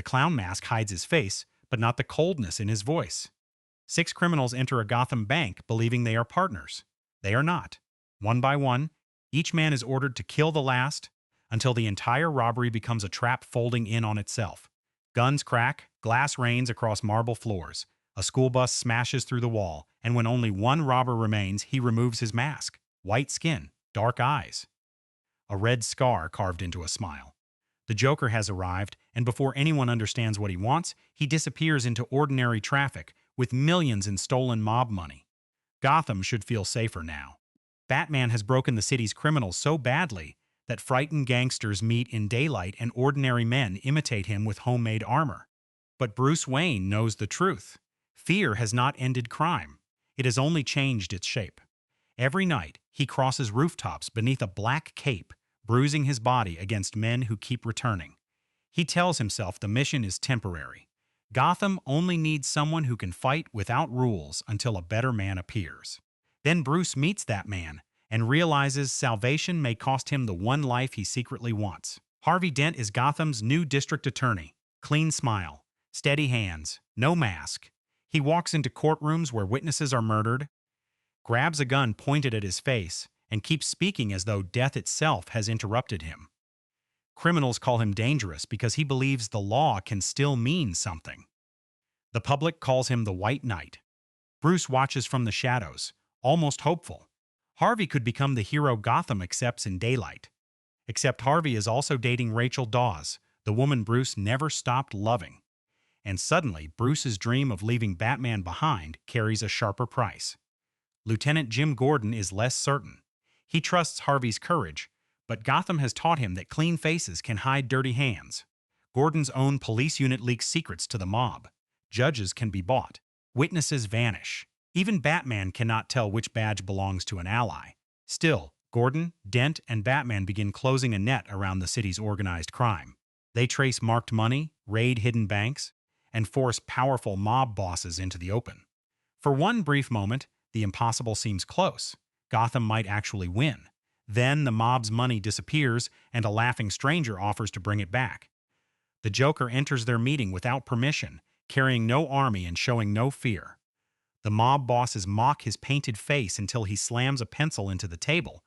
clown mask hides his face, but not the coldness in his voice. 6 criminals enter a Gotham bank believing they are partners. They are not. One by one, each man is ordered to kill the last until the entire robbery becomes a trap folding in on itself. Guns crack, glass rains across marble floors. A school bus smashes through the wall, and when only one robber remains, he removes his mask. White skin, dark eyes. A red scar carved into a smile. The Joker has arrived, and before anyone understands what he wants, he disappears into ordinary traffic with millions in stolen mob money. Gotham should feel safer now. Batman has broken the city's criminals so badly that frightened gangsters meet in daylight and ordinary men imitate him with homemade armor. But Bruce Wayne knows the truth. Fear has not ended crime. It has only changed its shape. Every night, he crosses rooftops beneath a black cape, bruising his body against men who keep returning. He tells himself the mission is temporary. Gotham only needs someone who can fight without rules until a better man appears. Then Bruce meets that man and realizes salvation may cost him the one life he secretly wants. Harvey Dent is Gotham's new district attorney. Clean smile, steady hands, no mask. He walks into courtrooms where witnesses are murdered, grabs a gun pointed at his face, and keeps speaking as though death itself has interrupted him. Criminals call him dangerous because he believes the law can still mean something. The public calls him the White Knight. Bruce watches from the shadows, almost hopeful. Harvey could become the hero Gotham accepts in daylight. Except Harvey is also dating Rachel Dawes, the woman Bruce never stopped loving. And suddenly, Bruce's dream of leaving Batman behind carries a sharper price. Lieutenant Jim Gordon is less certain. He trusts Harvey's courage, but Gotham has taught him that clean faces can hide dirty hands. Gordon's own police unit leaks secrets to the mob. Judges can be bought. Witnesses vanish. Even Batman cannot tell which badge belongs to an ally. Still, Gordon, Dent, and Batman begin closing a net around the city's organized crime. They trace marked money, raid hidden banks, and force powerful mob bosses into the open. For one brief moment, the impossible seems close. Gotham might actually win. Then the mob's money disappears, and a laughing stranger offers to bring it back. The Joker enters their meeting without permission, carrying no army and showing no fear. The mob bosses mock his painted face until he slams a pencil into the table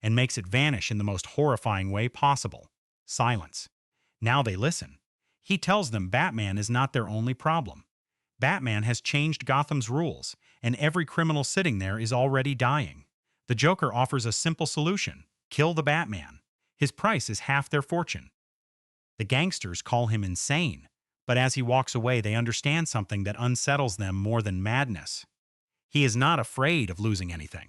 and makes it vanish in the most horrifying way possible. Silence. Now they listen. He tells them Batman is not their only problem. Batman has changed Gotham's rules, and every criminal sitting there is already dying. The Joker offers a simple solution: kill the Batman. His price is half their fortune. The gangsters call him insane, but as he walks away they understand something that unsettles them more than madness. He is not afraid of losing anything.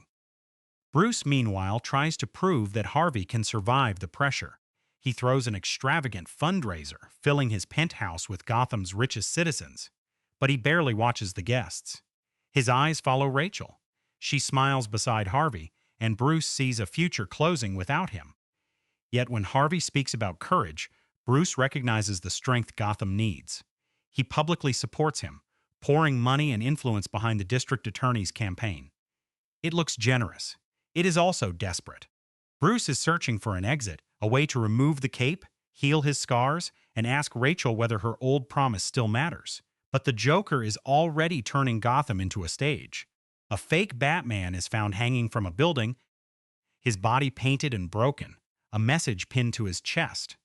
Bruce, meanwhile, tries to prove that Harvey can survive the pressure. He throws an extravagant fundraiser, filling his penthouse with Gotham's richest citizens. But he barely watches the guests. His eyes follow Rachel. She smiles beside Harvey, and Bruce sees a future closing without him. Yet when Harvey speaks about courage, Bruce recognizes the strength Gotham needs. He publicly supports him, pouring money and influence behind the district attorney's campaign. It looks generous. It is also desperate. Bruce is searching for an exit, a way to remove the cape, heal his scars, and ask Rachel whether her old promise still matters. But the Joker is already turning Gotham into a stage. A fake Batman is found hanging from a building, his body painted and broken, a message pinned to his chest.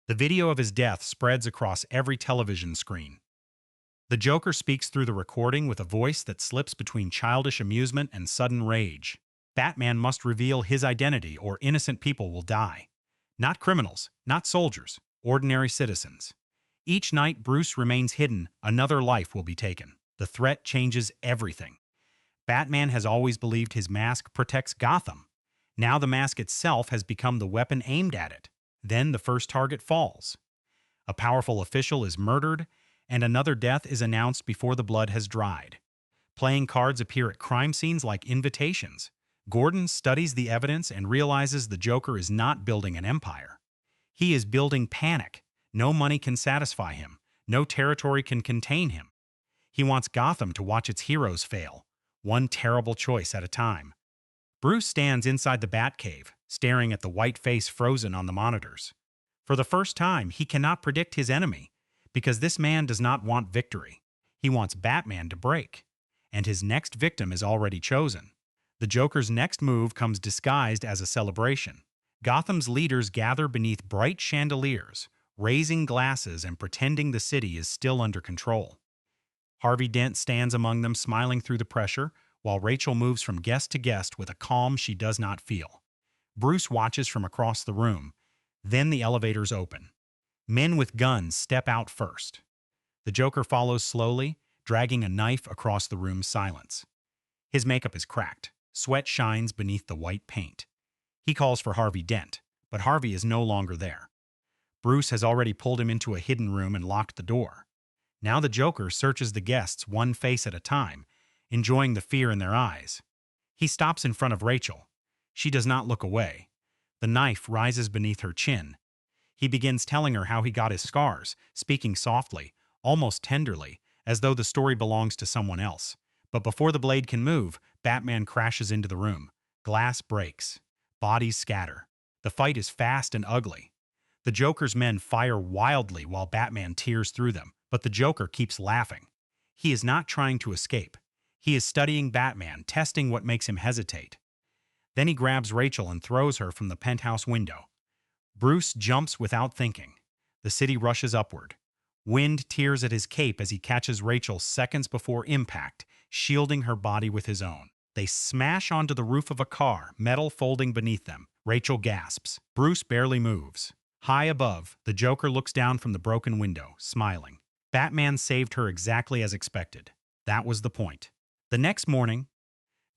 The video of his death spreads across every television screen. The Joker speaks through the recording with a voice that slips between childish amusement and sudden rage. Batman must reveal his identity or innocent people will die. Not criminals, not soldiers, ordinary citizens. Each night Bruce remains hidden, another life will be taken. The threat changes everything. Batman has always believed his mask protects Gotham. Now the mask itself has become the weapon aimed at it. Then the first target falls. A powerful official is murdered, and another death is announced before the blood has dried. Playing cards appear at crime scenes like invitations. Gordon studies the evidence and realizes the Joker is not building an empire. He is building panic. No money can satisfy him. No territory can contain him. He wants Gotham to watch its heroes fail, one terrible choice at a time. Bruce stands inside the Batcave, staring at the white face frozen on the monitors. For the first time, he cannot predict his enemy. Because this man does not want victory. He wants Batman to break. And his next victim is already chosen. The Joker's next move comes disguised as a celebration. Gotham's leaders gather beneath bright chandeliers, raising glasses and pretending the city is still under control. Harvey Dent stands among them, smiling through the pressure, while Rachel moves from guest to guest with a calm she does not feel. Bruce watches from across the room. Then the elevators open. Men with guns step out first. The Joker follows slowly, dragging a knife across the room's silence. His makeup is cracked. Sweat shines beneath the white paint. He calls for Harvey Dent, but Harvey is no longer there. Bruce has already pulled him into a hidden room and locked the door. Now the Joker searches the guests one face at a time, enjoying the fear in their eyes. He stops in front of Rachel. She does not look away. The knife rises beneath her chin. He begins telling her how he got his scars, speaking softly, almost tenderly, as though the story belongs to someone else. But before the blade can move, Batman crashes into the room. Glass breaks. Bodies scatter. The fight is fast and ugly. The Joker's men fire wildly while Batman tears through them, but the Joker keeps laughing. He is not trying to escape. He is studying Batman, testing what makes him hesitate. Then he grabs Rachel and throws her from the penthouse window. Bruce jumps without thinking. The city rushes upward. Wind tears at his cape as he catches Rachel seconds before impact, shielding her body with his own. They smash onto the roof of a car, metal folding beneath them. Rachel gasps. Bruce barely moves. High above, the Joker looks down from the broken window, smiling. Batman saved her exactly as expected. That was the point. The next morning,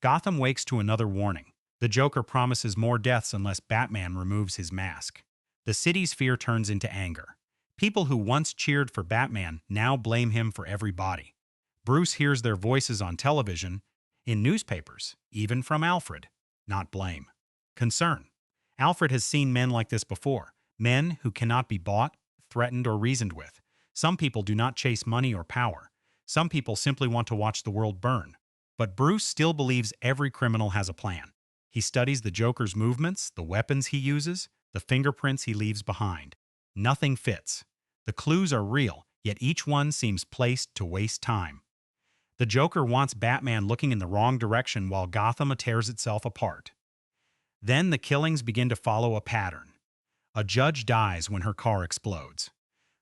Gotham wakes to another warning. The Joker promises more deaths unless Batman removes his mask. The city's fear turns into anger. People who once cheered for Batman now blame him for every body. Bruce hears their voices on television, in newspapers, even from Alfred. Not blame. Concern. Alfred has seen men like this before. Men who cannot be bought, threatened, or reasoned with. Some people do not chase money or power. Some people simply want to watch the world burn. But Bruce still believes every criminal has a plan. He studies the Joker's movements, the weapons he uses, the fingerprints he leaves behind. Nothing fits. The clues are real, yet each one seems placed to waste time. The Joker wants Batman looking in the wrong direction while Gotham tears itself apart. Then the killings begin to follow a pattern. A judge dies when her car explodes.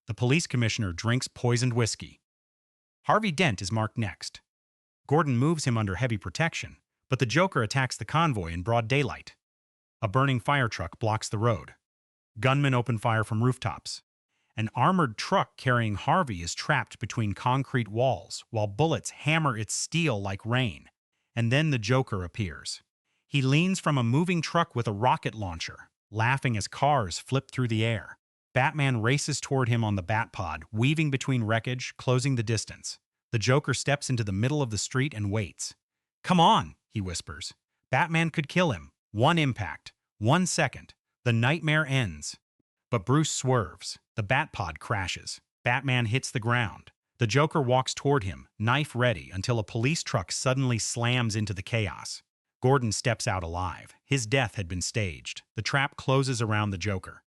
The police commissioner drinks poisoned whiskey. Harvey Dent is marked next. Gordon moves him under heavy protection, but the Joker attacks the convoy in broad daylight. A burning fire truck blocks the road. Gunmen open fire from rooftops. An armored truck carrying Harvey is trapped between concrete walls, while bullets hammer its steel like rain. And then the Joker appears. He leans from a moving truck with a rocket launcher, laughing as cars flip through the air. Batman races toward him on the Batpod, weaving between wreckage, closing the distance. The Joker steps into the middle of the street and waits. "Come on," he whispers. Batman could kill him. One impact. 1 second. The nightmare ends. But Bruce swerves. The Batpod crashes. Batman hits the ground. The Joker walks toward him, knife ready, until a police truck suddenly slams into the chaos. Gordon steps out alive. His death had been staged. The trap closes around the Joker.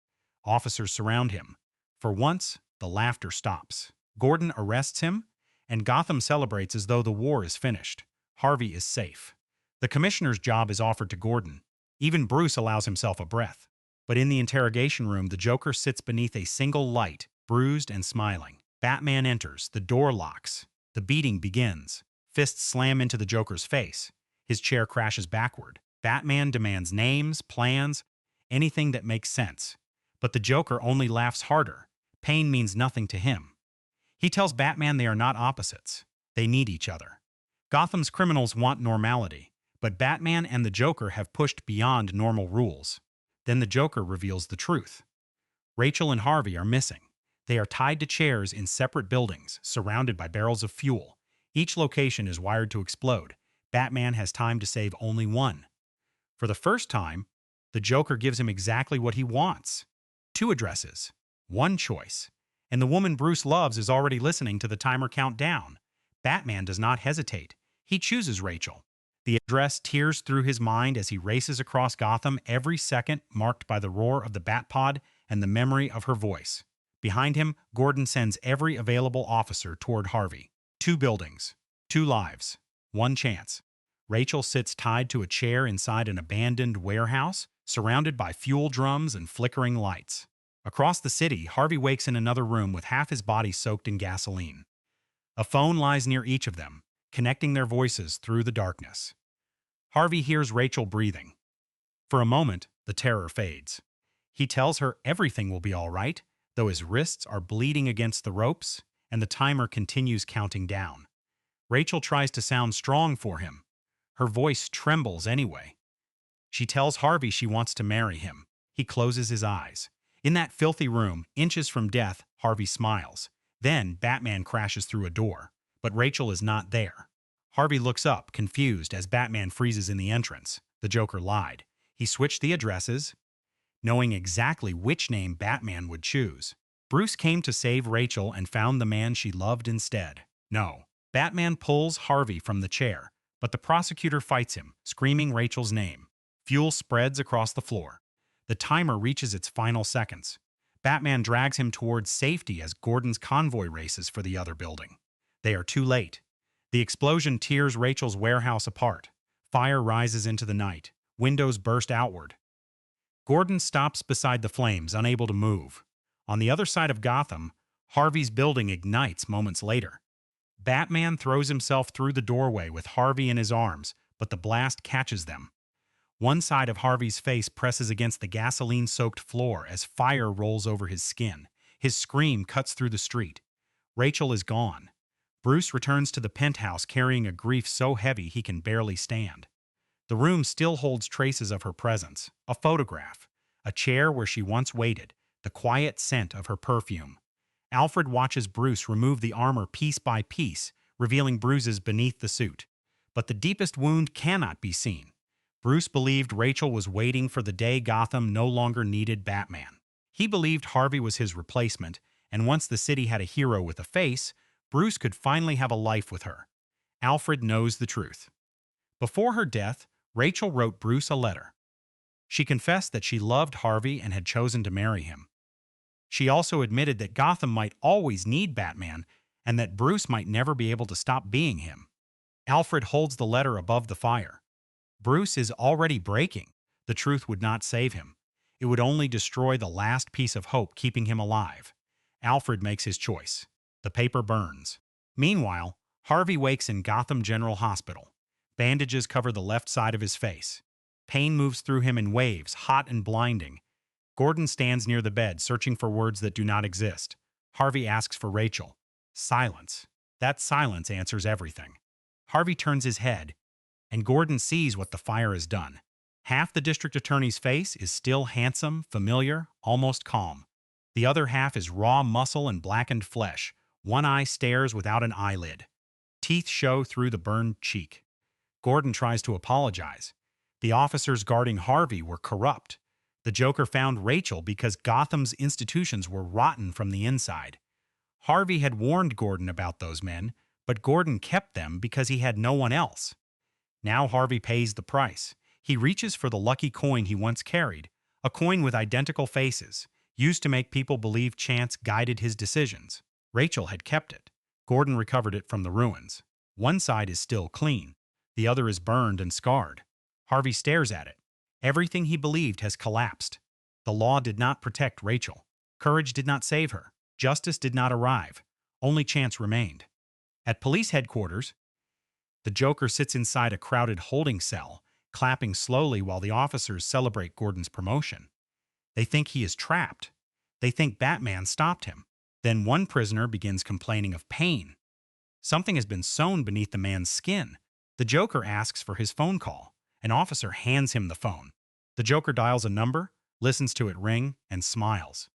Officers surround him. For once, the laughter stops. Gordon arrests him, and Gotham celebrates as though the war is finished. Harvey is safe. The commissioner's job is offered to Gordon. Even Bruce allows himself a breath. But in the interrogation room, the Joker sits beneath a single light, bruised and smiling. Batman enters. The door locks. The beating begins. Fists slam into the Joker's face. His chair crashes backward. Batman demands names, plans, anything that makes sense. But the Joker only laughs harder. Pain means nothing to him. He tells Batman they are not opposites. They need each other. Gotham's criminals want normality, but Batman and the Joker have pushed beyond normal rules. Then the Joker reveals the truth. Rachel and Harvey are missing. They are tied to chairs in separate buildings, surrounded by barrels of fuel. Each location is wired to explode. Batman has time to save only one. For the first time, the Joker gives him exactly what he wants. 2 addresses, 1 choice. And the woman Bruce loves is already listening to the timer count down. Batman does not hesitate. He chooses Rachel. The address tears through his mind as he races across Gotham, every second marked by the roar of the Batpod and the memory of her voice. Behind him, Gordon sends every available officer toward Harvey. 2 buildings, 2 lives, 1 chance. Rachel sits tied to a chair inside an abandoned warehouse, surrounded by fuel drums and flickering lights. Across the city, Harvey wakes in another room with half his body soaked in gasoline. A phone lies near each of them, connecting their voices through the darkness. Harvey hears Rachel breathing. For a moment, the terror fades. He tells her everything will be all right, though his wrists are bleeding against the ropes, and the timer continues counting down. Rachel tries to sound strong for him. Her voice trembles anyway. She tells Harvey she wants to marry him. He closes his eyes. In that filthy room, inches from death, Harvey smiles. Then Batman crashes through a door, but Rachel is not there. Harvey looks up, confused, as Batman freezes in the entrance. The Joker lied. He switched the addresses, knowing exactly which name Batman would choose. Bruce came to save Rachel and found the man she loved instead. No. Batman pulls Harvey from the chair, but the prosecutor fights him, screaming Rachel's name. Fuel spreads across the floor. The timer reaches its final seconds. Batman drags him towards safety as Gordon's convoy races for the other building. They are too late. The explosion tears Rachel's warehouse apart. Fire rises into the night. Windows burst outward. Gordon stops beside the flames, unable to move. On the other side of Gotham, Harvey's building ignites moments later. Batman throws himself through the doorway with Harvey in his arms, but the blast catches them. One side of Harvey's face presses against the gasoline-soaked floor as fire rolls over his skin. His scream cuts through the street. Rachel is gone. Bruce returns to the penthouse carrying a grief so heavy he can barely stand. The room still holds traces of her presence. A photograph, a chair where she once waited, the quiet scent of her perfume. Alfred watches Bruce remove the armor piece by piece, revealing bruises beneath the suit. But the deepest wound cannot be seen. Bruce believed Rachel was waiting for the day Gotham no longer needed Batman. He believed Harvey was his replacement, and once the city had a hero with a face, Bruce could finally have a life with her. Alfred knows the truth. Before her death, Rachel wrote Bruce a letter. She confessed that she loved Harvey and had chosen to marry him. She also admitted that Gotham might always need Batman and that Bruce might never be able to stop being him. Alfred holds the letter above the fire. Bruce is already breaking. The truth would not save him. It would only destroy the last piece of hope keeping him alive. Alfred makes his choice. The paper burns. Meanwhile, Harvey wakes in Gotham General Hospital. Bandages cover the left side of his face. Pain moves through him in waves, hot and blinding. Gordon stands near the bed, searching for words that do not exist. Harvey asks for Rachel. Silence. That silence answers everything. Harvey turns his head, and Gordon sees what the fire has done. Half the district attorney's face is still handsome, familiar, almost calm. The other half is raw muscle and blackened flesh. One eye stares without an eyelid. Teeth show through the burned cheek. Gordon tries to apologize. The officers guarding Harvey were corrupt. The Joker found Rachel because Gotham's institutions were rotten from the inside. Harvey had warned Gordon about those men, but Gordon kept them because he had no one else. Now Harvey pays the price. He reaches for the lucky coin he once carried, a coin with identical faces, used to make people believe chance guided his decisions. Rachel had kept it. Gordon recovered it from the ruins. One side is still clean. The other is burned and scarred. Harvey stares at it. Everything he believed has collapsed. The law did not protect Rachel. Courage did not save her. Justice did not arrive. Only chance remained. At police headquarters, the Joker sits inside a crowded holding cell, clapping slowly while the officers celebrate Gordon's promotion. They think he is trapped. They think Batman stopped him. Then one prisoner begins complaining of pain. Something has been sewn beneath the man's skin. The Joker asks for his phone call. An officer hands him the phone. The Joker dials a number, listens to it ring, and smiles.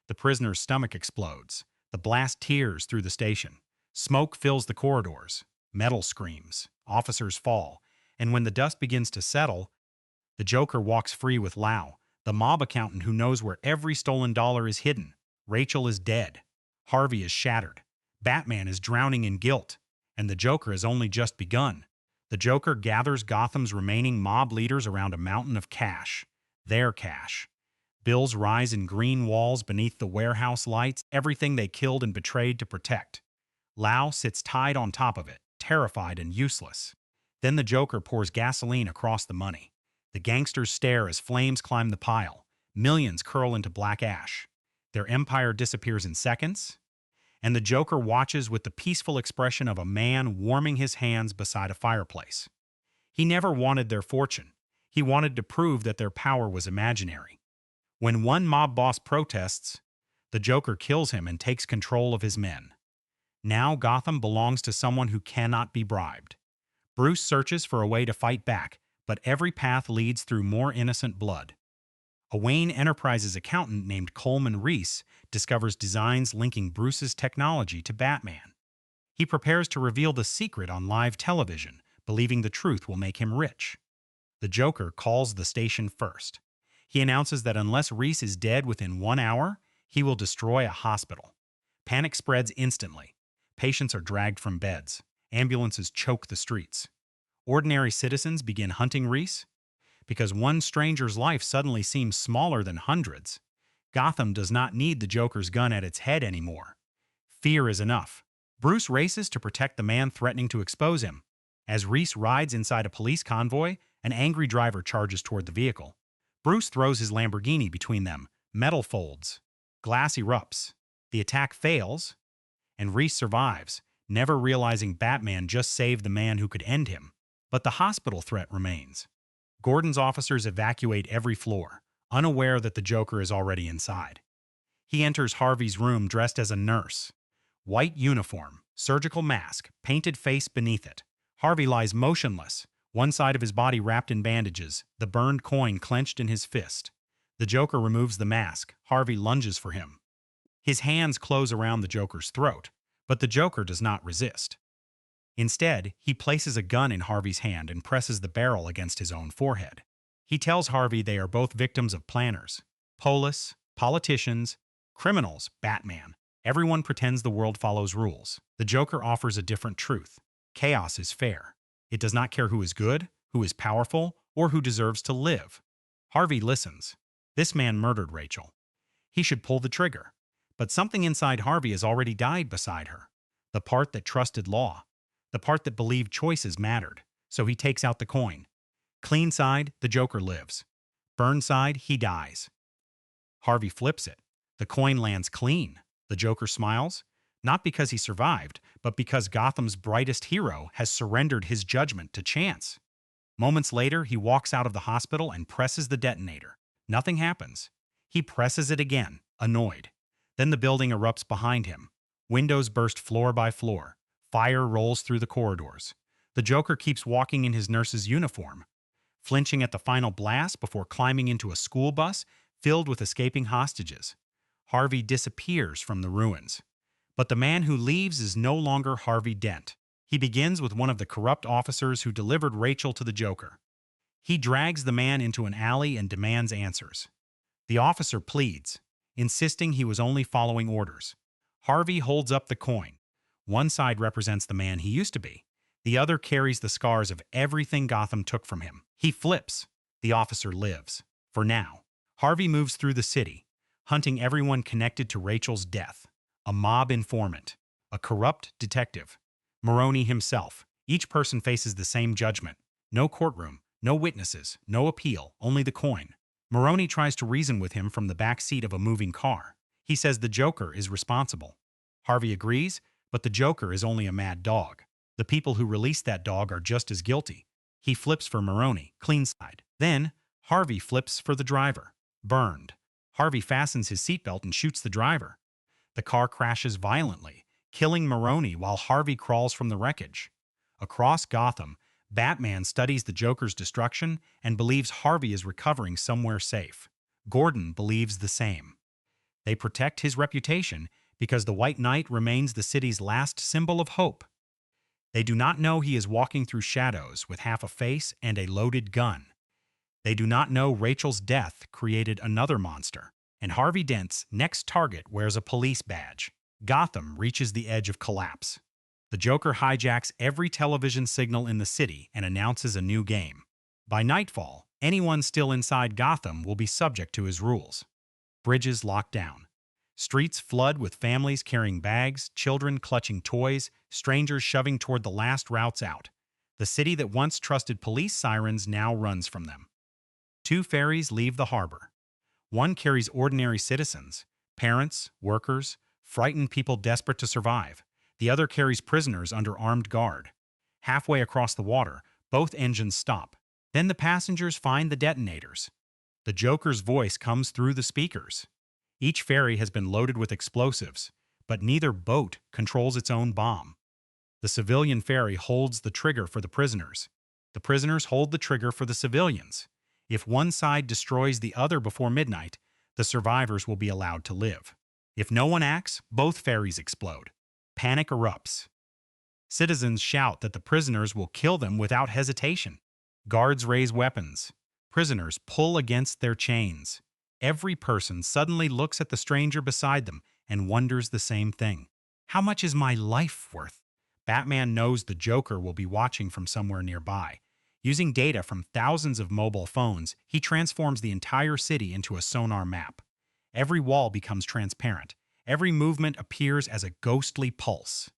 The prisoner's stomach explodes. The blast tears through the station. Smoke fills the corridors. Metal screams. Officers fall. And when the dust begins to settle, the Joker walks free with Lau, the mob accountant who knows where every stolen dollar is hidden. Rachel is dead. Harvey is shattered. Batman is drowning in guilt. And the Joker has only just begun. The Joker gathers Gotham's remaining mob leaders around a mountain of cash. Their cash. Bills rise in green walls beneath the warehouse lights, everything they killed and betrayed to protect. Lau sits tied on top of it, terrified and useless. Then the Joker pours gasoline across the money. The gangsters stare as flames climb the pile. Millions curl into black ash. Their empire disappears in seconds, and the Joker watches with the peaceful expression of a man warming his hands beside a fireplace. He never wanted their fortune. He wanted to prove that their power was imaginary. When one mob boss protests, the Joker kills him and takes control of his men. Now Gotham belongs to someone who cannot be bribed. Bruce searches for a way to fight back, but every path leads through more innocent blood. A Wayne Enterprises accountant named Coleman Reese discovers designs linking Bruce's technology to Batman. He prepares to reveal the secret on live television, believing the truth will make him rich. The Joker calls the station first. He announces that unless Reese is dead within 1 hour, he will destroy a hospital. Panic spreads instantly. Patients are dragged from beds. Ambulances choke the streets. Ordinary citizens begin hunting Reese. Because one stranger's life suddenly seems smaller than hundreds, Gotham does not need the Joker's gun at its head anymore. Fear is enough. Bruce races to protect the man threatening to expose him. As Reese rides inside a police convoy, an angry driver charges toward the vehicle. Bruce throws his Lamborghini between them. Metal folds. Glass erupts. The attack fails, and Reese survives, never realizing Batman just saved the man who could end him. But the hospital threat remains. Gordon's officers evacuate every floor, unaware that the Joker is already inside. He enters Harvey's room dressed as a nurse. White uniform, surgical mask, painted face beneath it. Harvey lies motionless, one side of his body wrapped in bandages, the burned coin clenched in his fist. The Joker removes the mask. Harvey lunges for him. His hands close around the Joker's throat, but the Joker does not resist. Instead, he places a gun in Harvey's hand and presses the barrel against his own forehead. He tells Harvey they are both victims of planners. Police, politicians, criminals, Batman. Everyone pretends the world follows rules. The Joker offers a different truth. Chaos is fair. It does not care who is good, who is powerful, or who deserves to live. Harvey listens. This man murdered Rachel. He should pull the trigger. But something inside Harvey has already died beside her. The part that trusted law. The part that believed choices mattered. So he takes out the coin. Clean side, the Joker lives. Burn side, he dies. Harvey flips it. The coin lands clean. The Joker smiles, not because he survived, but because Gotham's brightest hero has surrendered his judgment to chance. Moments later, he walks out of the hospital and presses the detonator. Nothing happens. He presses it again, annoyed. Then the building erupts behind him. Windows burst floor by floor. Fire rolls through the corridors. The Joker keeps walking in his nurse's uniform, flinching at the final blast before climbing into a school bus filled with escaping hostages. Harvey disappears from the ruins. But the man who leaves is no longer Harvey Dent. He begins with one of the corrupt officers who delivered Rachel to the Joker. He drags the man into an alley and demands answers. The officer pleads, insisting he was only following orders. Harvey holds up the coin. One side represents the man he used to be. The other carries the scars of everything Gotham took from him. He flips. The officer lives. For now. Harvey moves through the city, hunting everyone connected to Rachel's death. A mob informant. A corrupt detective. Maroni himself. Each person faces the same judgment. No courtroom. No witnesses. No appeal. Only the coin. Maroni tries to reason with him from the back seat of a moving car. He says the Joker is responsible. Harvey agrees, but the Joker is only a mad dog. The people who released that dog are just as guilty. He flips for Maroni, clean side. Then, Harvey flips for the driver. Burned. Harvey fastens his seatbelt and shoots the driver. The car crashes violently, killing Maroni while Harvey crawls from the wreckage. Across Gotham, Batman studies the Joker's destruction and believes Harvey is recovering somewhere safe. Gordon believes the same. They protect his reputation because the White Knight remains the city's last symbol of hope. They do not know he is walking through shadows with half a face and a loaded gun. They do not know Rachel's death created another monster, and Harvey Dent's next target wears a police badge. Gotham reaches the edge of collapse. The Joker hijacks every television signal in the city and announces a new game. By nightfall, anyone still inside Gotham will be subject to his rules. Bridges locked down. Streets flood with families carrying bags, children clutching toys, strangers shoving toward the last routes out. The city that once trusted police sirens now runs from them. Two ferries leave the harbor. One carries ordinary citizens, parents, workers, frightened people desperate to survive. The other carries prisoners under armed guard. Halfway across the water, both engines stop. Then the passengers find the detonators. The Joker's voice comes through the speakers. Each ferry has been loaded with explosives, but neither boat controls its own bomb. The civilian ferry holds the trigger for the prisoners. The prisoners hold the trigger for the civilians. If one side destroys the other before midnight, the survivors will be allowed to live. If no one acts, both ferries explode. Panic erupts. Citizens shout that the prisoners will kill them without hesitation. Guards raise weapons. Prisoners pull against their chains. Every person suddenly looks at the stranger beside them and wonders the same thing. How much is my life worth? Batman knows the Joker will be watching from somewhere nearby. Using data from thousands of mobile phones, he transforms the entire city into a sonar map. Every wall becomes transparent. Every movement appears as a ghostly pulse.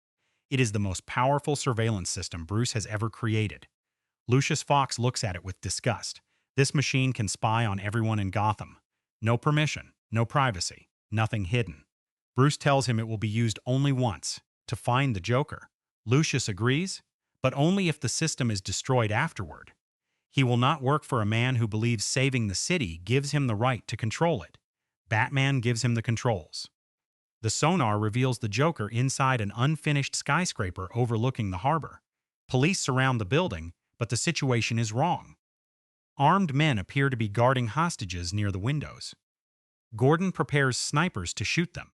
It is the most powerful surveillance system Bruce has ever created. Lucius Fox looks at it with disgust. This machine can spy on everyone in Gotham. No permission, no privacy, nothing hidden. Bruce tells him it will be used only once, to find the Joker. Lucius agrees, but only if the system is destroyed afterward. He will not work for a man who believes saving the city gives him the right to control it. Batman gives him the controls. The sonar reveals the Joker inside an unfinished skyscraper overlooking the harbor. Police surround the building, but the situation is wrong. Armed men appear to be guarding hostages near the windows. Gordon prepares snipers to shoot them.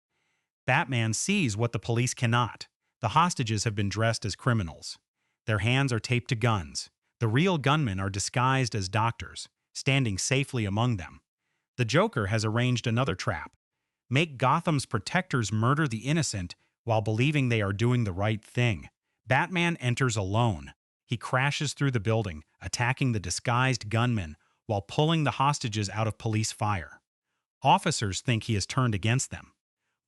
Batman sees what the police cannot. The hostages have been dressed as criminals. Their hands are taped to guns. The real gunmen are disguised as doctors, standing safely among them. The Joker has arranged another trap. Make Gotham's protectors murder the innocent while believing they are doing the right thing. Batman enters alone. He crashes through the building, attacking the disguised gunmen while pulling the hostages out of police fire. Officers think he has turned against them.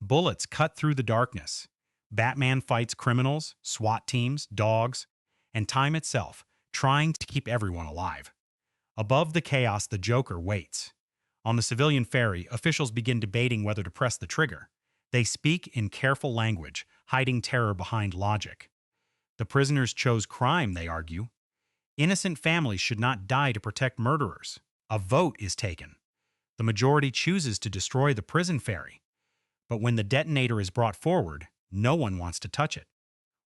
Bullets cut through the darkness. Batman fights criminals, SWAT teams, dogs, and time itself, trying to keep everyone alive. Above the chaos, the Joker waits. On the civilian ferry, officials begin debating whether to press the trigger. They speak in careful language, hiding terror behind logic. The prisoners chose crime, they argue. Innocent families should not die to protect murderers. A vote is taken. The majority chooses to destroy the prison ferry. But when the detonator is brought forward, no one wants to touch it.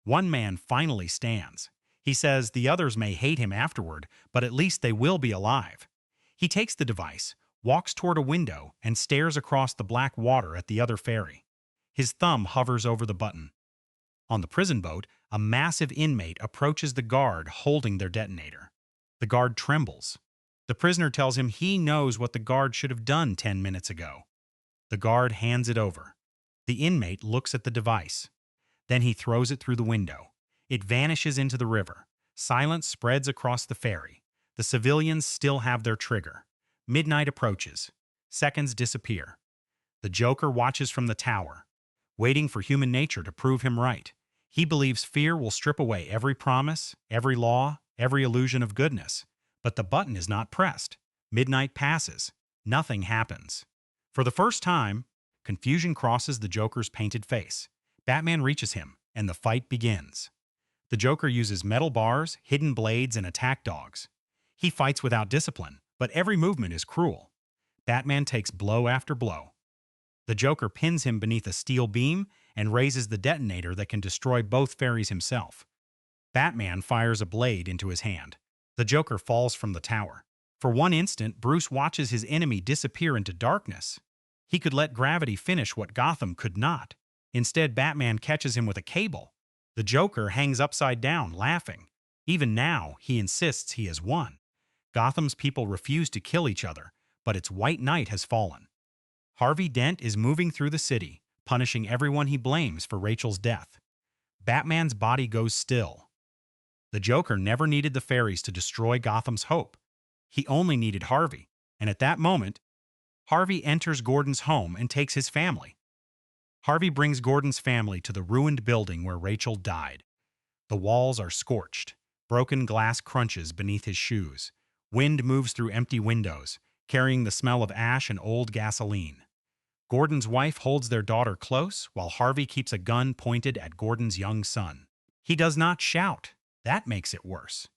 One man finally stands. He says the others may hate him afterward, but at least they will be alive. He takes the device, walks toward a window, and stares across the black water at the other ferry. His thumb hovers over the button. On the prison boat, a massive inmate approaches the guard holding their detonator. The guard trembles. The prisoner tells him he knows what the guard should have done 10 minutes ago. The guard hands it over. The inmate looks at the device. Then he throws it through the window. It vanishes into the river. Silence spreads across the ferry. The civilians still have their trigger. Midnight approaches. Seconds disappear. The Joker watches from the tower, waiting for human nature to prove him right. He believes fear will strip away every promise, every law, every illusion of goodness. But the button is not pressed. Midnight passes. Nothing happens. For the first time, confusion crosses the Joker's painted face. Batman reaches him, and the fight begins. The Joker uses metal bars, hidden blades, and attack dogs. He fights without discipline, but every movement is cruel. Batman takes blow after blow. The Joker pins him beneath a steel beam and raises the detonator that can destroy both ferries himself. Batman fires a blade into his hand. The Joker falls from the tower. For one instant, Bruce watches his enemy disappear into darkness. He could let gravity finish what Gotham could not. Instead, Batman catches him with a cable. The Joker hangs upside down, laughing. Even now, he insists he has won. Gotham's people refuse to kill each other, but its white knight has fallen. Harvey Dent is moving through the city, punishing everyone he blames for Rachel's death. Batman's body goes still. The Joker never needed the ferries to destroy Gotham's hope. He only needed Harvey, and at that moment, Harvey enters Gordon's home and takes his family. Harvey brings Gordon's family to the ruined building where Rachel died. The walls are scorched. Broken glass crunches beneath his shoes. Wind moves through empty windows, carrying the smell of ash and old gasoline. Gordon's wife holds their daughter close while Harvey keeps a gun pointed at Gordon's young son. He does not shout. That makes it worse.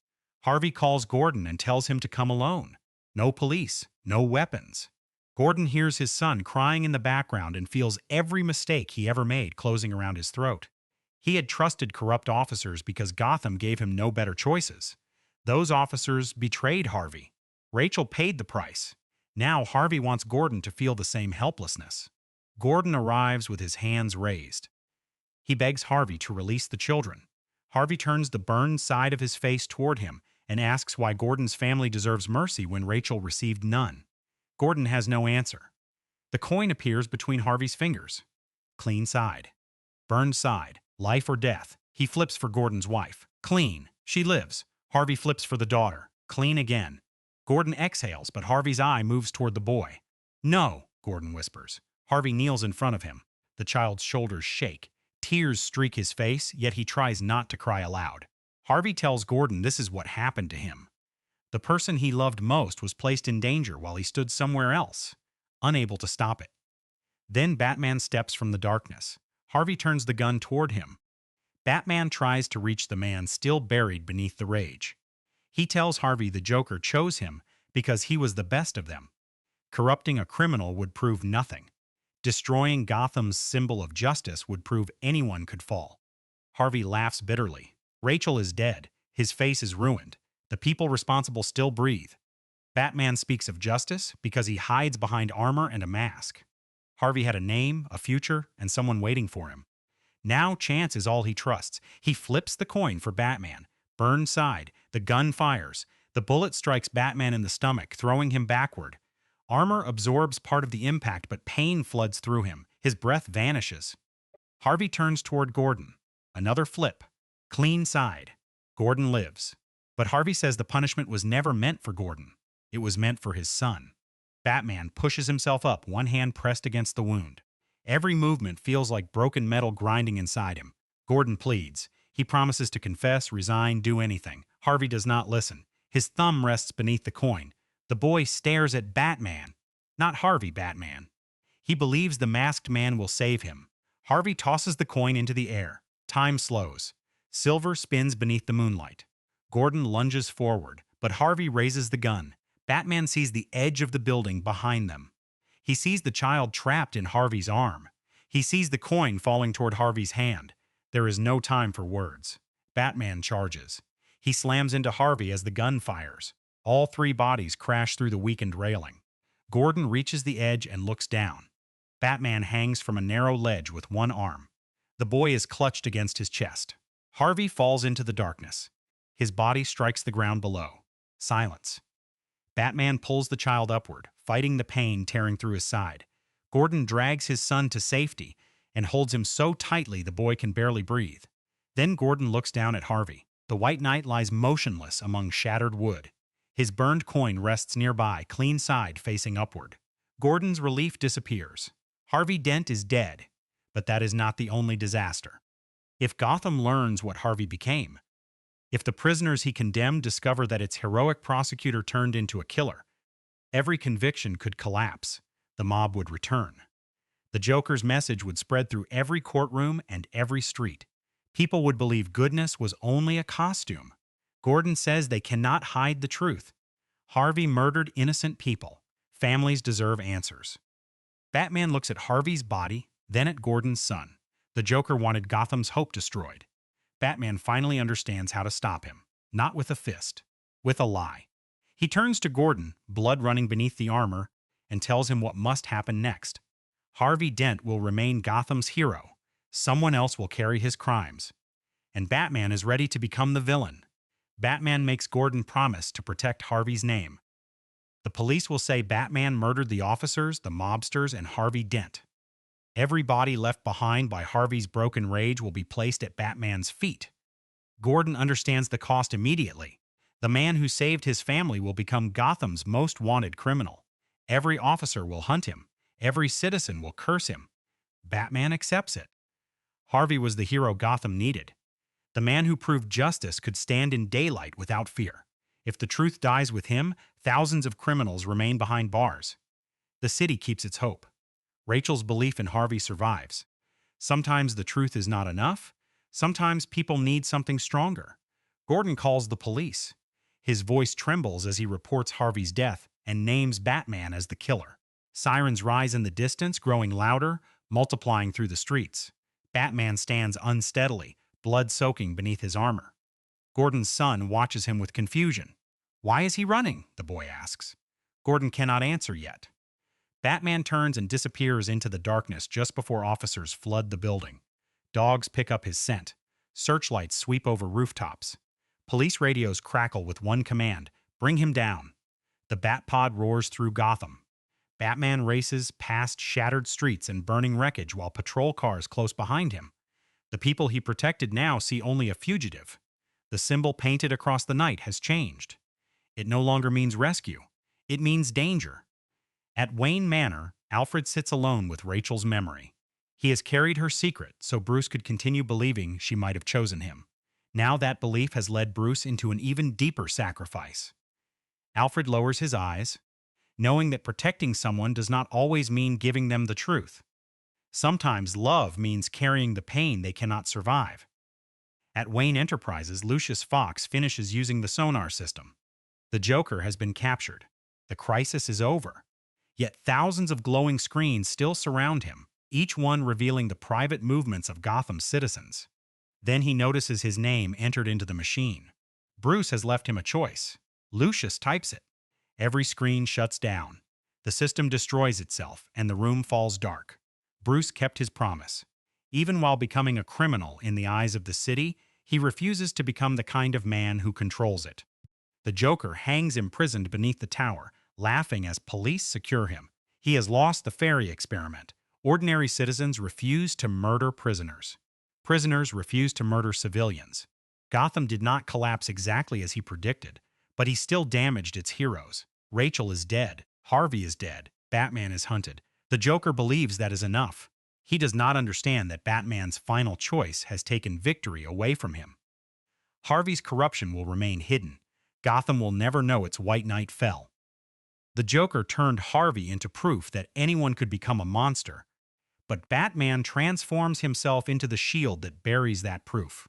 Harvey calls Gordon and tells him to come alone. No police, no weapons. Gordon hears his son crying in the background and feels every mistake he ever made closing around his throat. He had trusted corrupt officers because Gotham gave him no better choices. Those officers betrayed Harvey. Rachel paid the price. Now Harvey wants Gordon to feel the same helplessness. Gordon arrives with his hands raised. He begs Harvey to release the children. Harvey turns the burned side of his face toward him and asks why Gordon's family deserves mercy when Rachel received none. Gordon has no answer. The coin appears between Harvey's fingers. Clean side. Burned side. Life or death. He flips for Gordon's wife. Clean. She lives. Harvey flips for the daughter. Clean again. Gordon exhales, but Harvey's eye moves toward the boy. No, Gordon whispers. Harvey kneels in front of him. The child's shoulders shake. Tears streak his face, yet he tries not to cry aloud. Harvey tells Gordon this is what happened to him. The person he loved most was placed in danger while he stood somewhere else, unable to stop it. Then Batman steps from the darkness. Harvey turns the gun toward him. Batman tries to reach the man still buried beneath the rage. He tells Harvey the Joker chose him because he was the best of them. Corrupting a criminal would prove nothing. Destroying Gotham's symbol of justice would prove anyone could fall. Harvey laughs bitterly. Rachel is dead. His face is ruined. The people responsible still breathe. Batman speaks of justice because he hides behind armor and a mask. Harvey had a name, a future, and someone waiting for him. Now chance is all he trusts. He flips the coin for Batman. Burned side. The gun fires. The bullet strikes Batman in the stomach, throwing him backward. Armor absorbs part of the impact, but pain floods through him. His breath vanishes. Harvey turns toward Gordon. Another flip. Clean side. Gordon lives. But Harvey says the punishment was never meant for Gordon. It was meant for his son. Batman pushes himself up, one hand pressed against the wound. Every movement feels like broken metal grinding inside him. Gordon pleads. He promises to confess, resign, do anything. Harvey does not listen. His thumb rests beneath the coin. The boy stares at Batman, not Harvey Batman. He believes the masked man will save him. Harvey tosses the coin into the air. Time slows. Silver spins beneath the moonlight. Gordon lunges forward, but Harvey raises the gun. Batman sees the edge of the building behind them. He sees the child trapped in Harvey's arm. He sees the coin falling toward Harvey's hand. There is no time for words. Batman charges. He slams into Harvey as the gun fires. All three bodies crash through the weakened railing. Gordon reaches the edge and looks down. Batman hangs from a narrow ledge with one arm. The boy is clutched against his chest. Harvey falls into the darkness. His body strikes the ground below. Silence. Batman pulls the child upward, fighting the pain tearing through his side. Gordon drags his son to safety and holds him so tightly the boy can barely breathe. Then Gordon looks down at Harvey. The White Knight lies motionless among shattered wood. His burned coin rests nearby, clean side facing upward. Gordon's relief disappears. Harvey Dent is dead, but that is not the only disaster. If Gotham learns what Harvey became, if the prisoners he condemned discover that its heroic prosecutor turned into a killer, every conviction could collapse. The mob would return. The Joker's message would spread through every courtroom and every street. People would believe goodness was only a costume. Gordon says they cannot hide the truth. Harvey murdered innocent people. Families deserve answers. Batman looks at Harvey's body, then at Gordon's son. The Joker wanted Gotham's hope destroyed. Batman finally understands how to stop him. Not with a fist, with a lie. He turns to Gordon, blood running beneath the armor, and tells him what must happen next. Harvey Dent will remain Gotham's hero. Someone else will carry his crimes. And Batman is ready to become the villain. Batman makes Gordon promise to protect Harvey's name. The police will say Batman murdered the officers, the mobsters, and Harvey Dent. Every body left behind by Harvey's broken rage will be placed at Batman's feet. Gordon understands the cost immediately. The man who saved his family will become Gotham's most wanted criminal. Every officer will hunt him. Every citizen will curse him. Batman accepts it. Harvey was the hero Gotham needed. The man who proved justice could stand in daylight without fear. If the truth dies with him, thousands of criminals remain behind bars. The city keeps its hope. Rachel's belief in Harvey survives. Sometimes the truth is not enough. Sometimes people need something stronger. Gordon calls the police. His voice trembles as he reports Harvey's death and names Batman as the killer. Sirens rise in the distance, growing louder, multiplying through the streets. Batman stands unsteadily, blood soaking beneath his armor. Gordon's son watches him with confusion. "Why is he running?" the boy asks. Gordon cannot answer yet. Batman turns and disappears into the darkness just before officers flood the building. Dogs pick up his scent. Searchlights sweep over rooftops. Police radios crackle with one command: bring him down. The Batpod roars through Gotham. Batman races past shattered streets and burning wreckage while patrol cars close behind him. The people he protected now see only a fugitive. The symbol painted across the night has changed. It no longer means rescue. It means danger. At Wayne Manor, Alfred sits alone with Rachel's memory. He has carried her secret so Bruce could continue believing she might have chosen him. Now that belief has led Bruce into an even deeper sacrifice. Alfred lowers his eyes, knowing that protecting someone does not always mean giving them the truth. Sometimes love means carrying the pain they cannot survive. At Wayne Enterprises, Lucius Fox finishes using the sonar system. The Joker has been captured. The crisis is over. Yet thousands of glowing screens still surround him, each one revealing the private movements of Gotham's citizens. Then he notices his name entered into the machine. Bruce has left him a choice. Lucius types it. Every screen shuts down. The system destroys itself, and the room falls dark. Bruce kept his promise. Even while becoming a criminal in the eyes of the city, he refuses to become the kind of man who controls it. The Joker hangs imprisoned beneath the tower, laughing as police secure him. He has lost the fairy experiment. Ordinary citizens refuse to murder prisoners. Prisoners refuse to murder civilians. Gotham did not collapse exactly as he predicted, but he still damaged its heroes. Rachel is dead. Harvey is dead. Batman is hunted. The Joker believes that is enough. He does not understand that Batman's final choice has taken victory away from him. Harvey's corruption will remain hidden. Gotham will never know its White Knight fell. The Joker turned Harvey into proof that anyone could become a monster, but Batman transforms himself into the shield that buries that proof.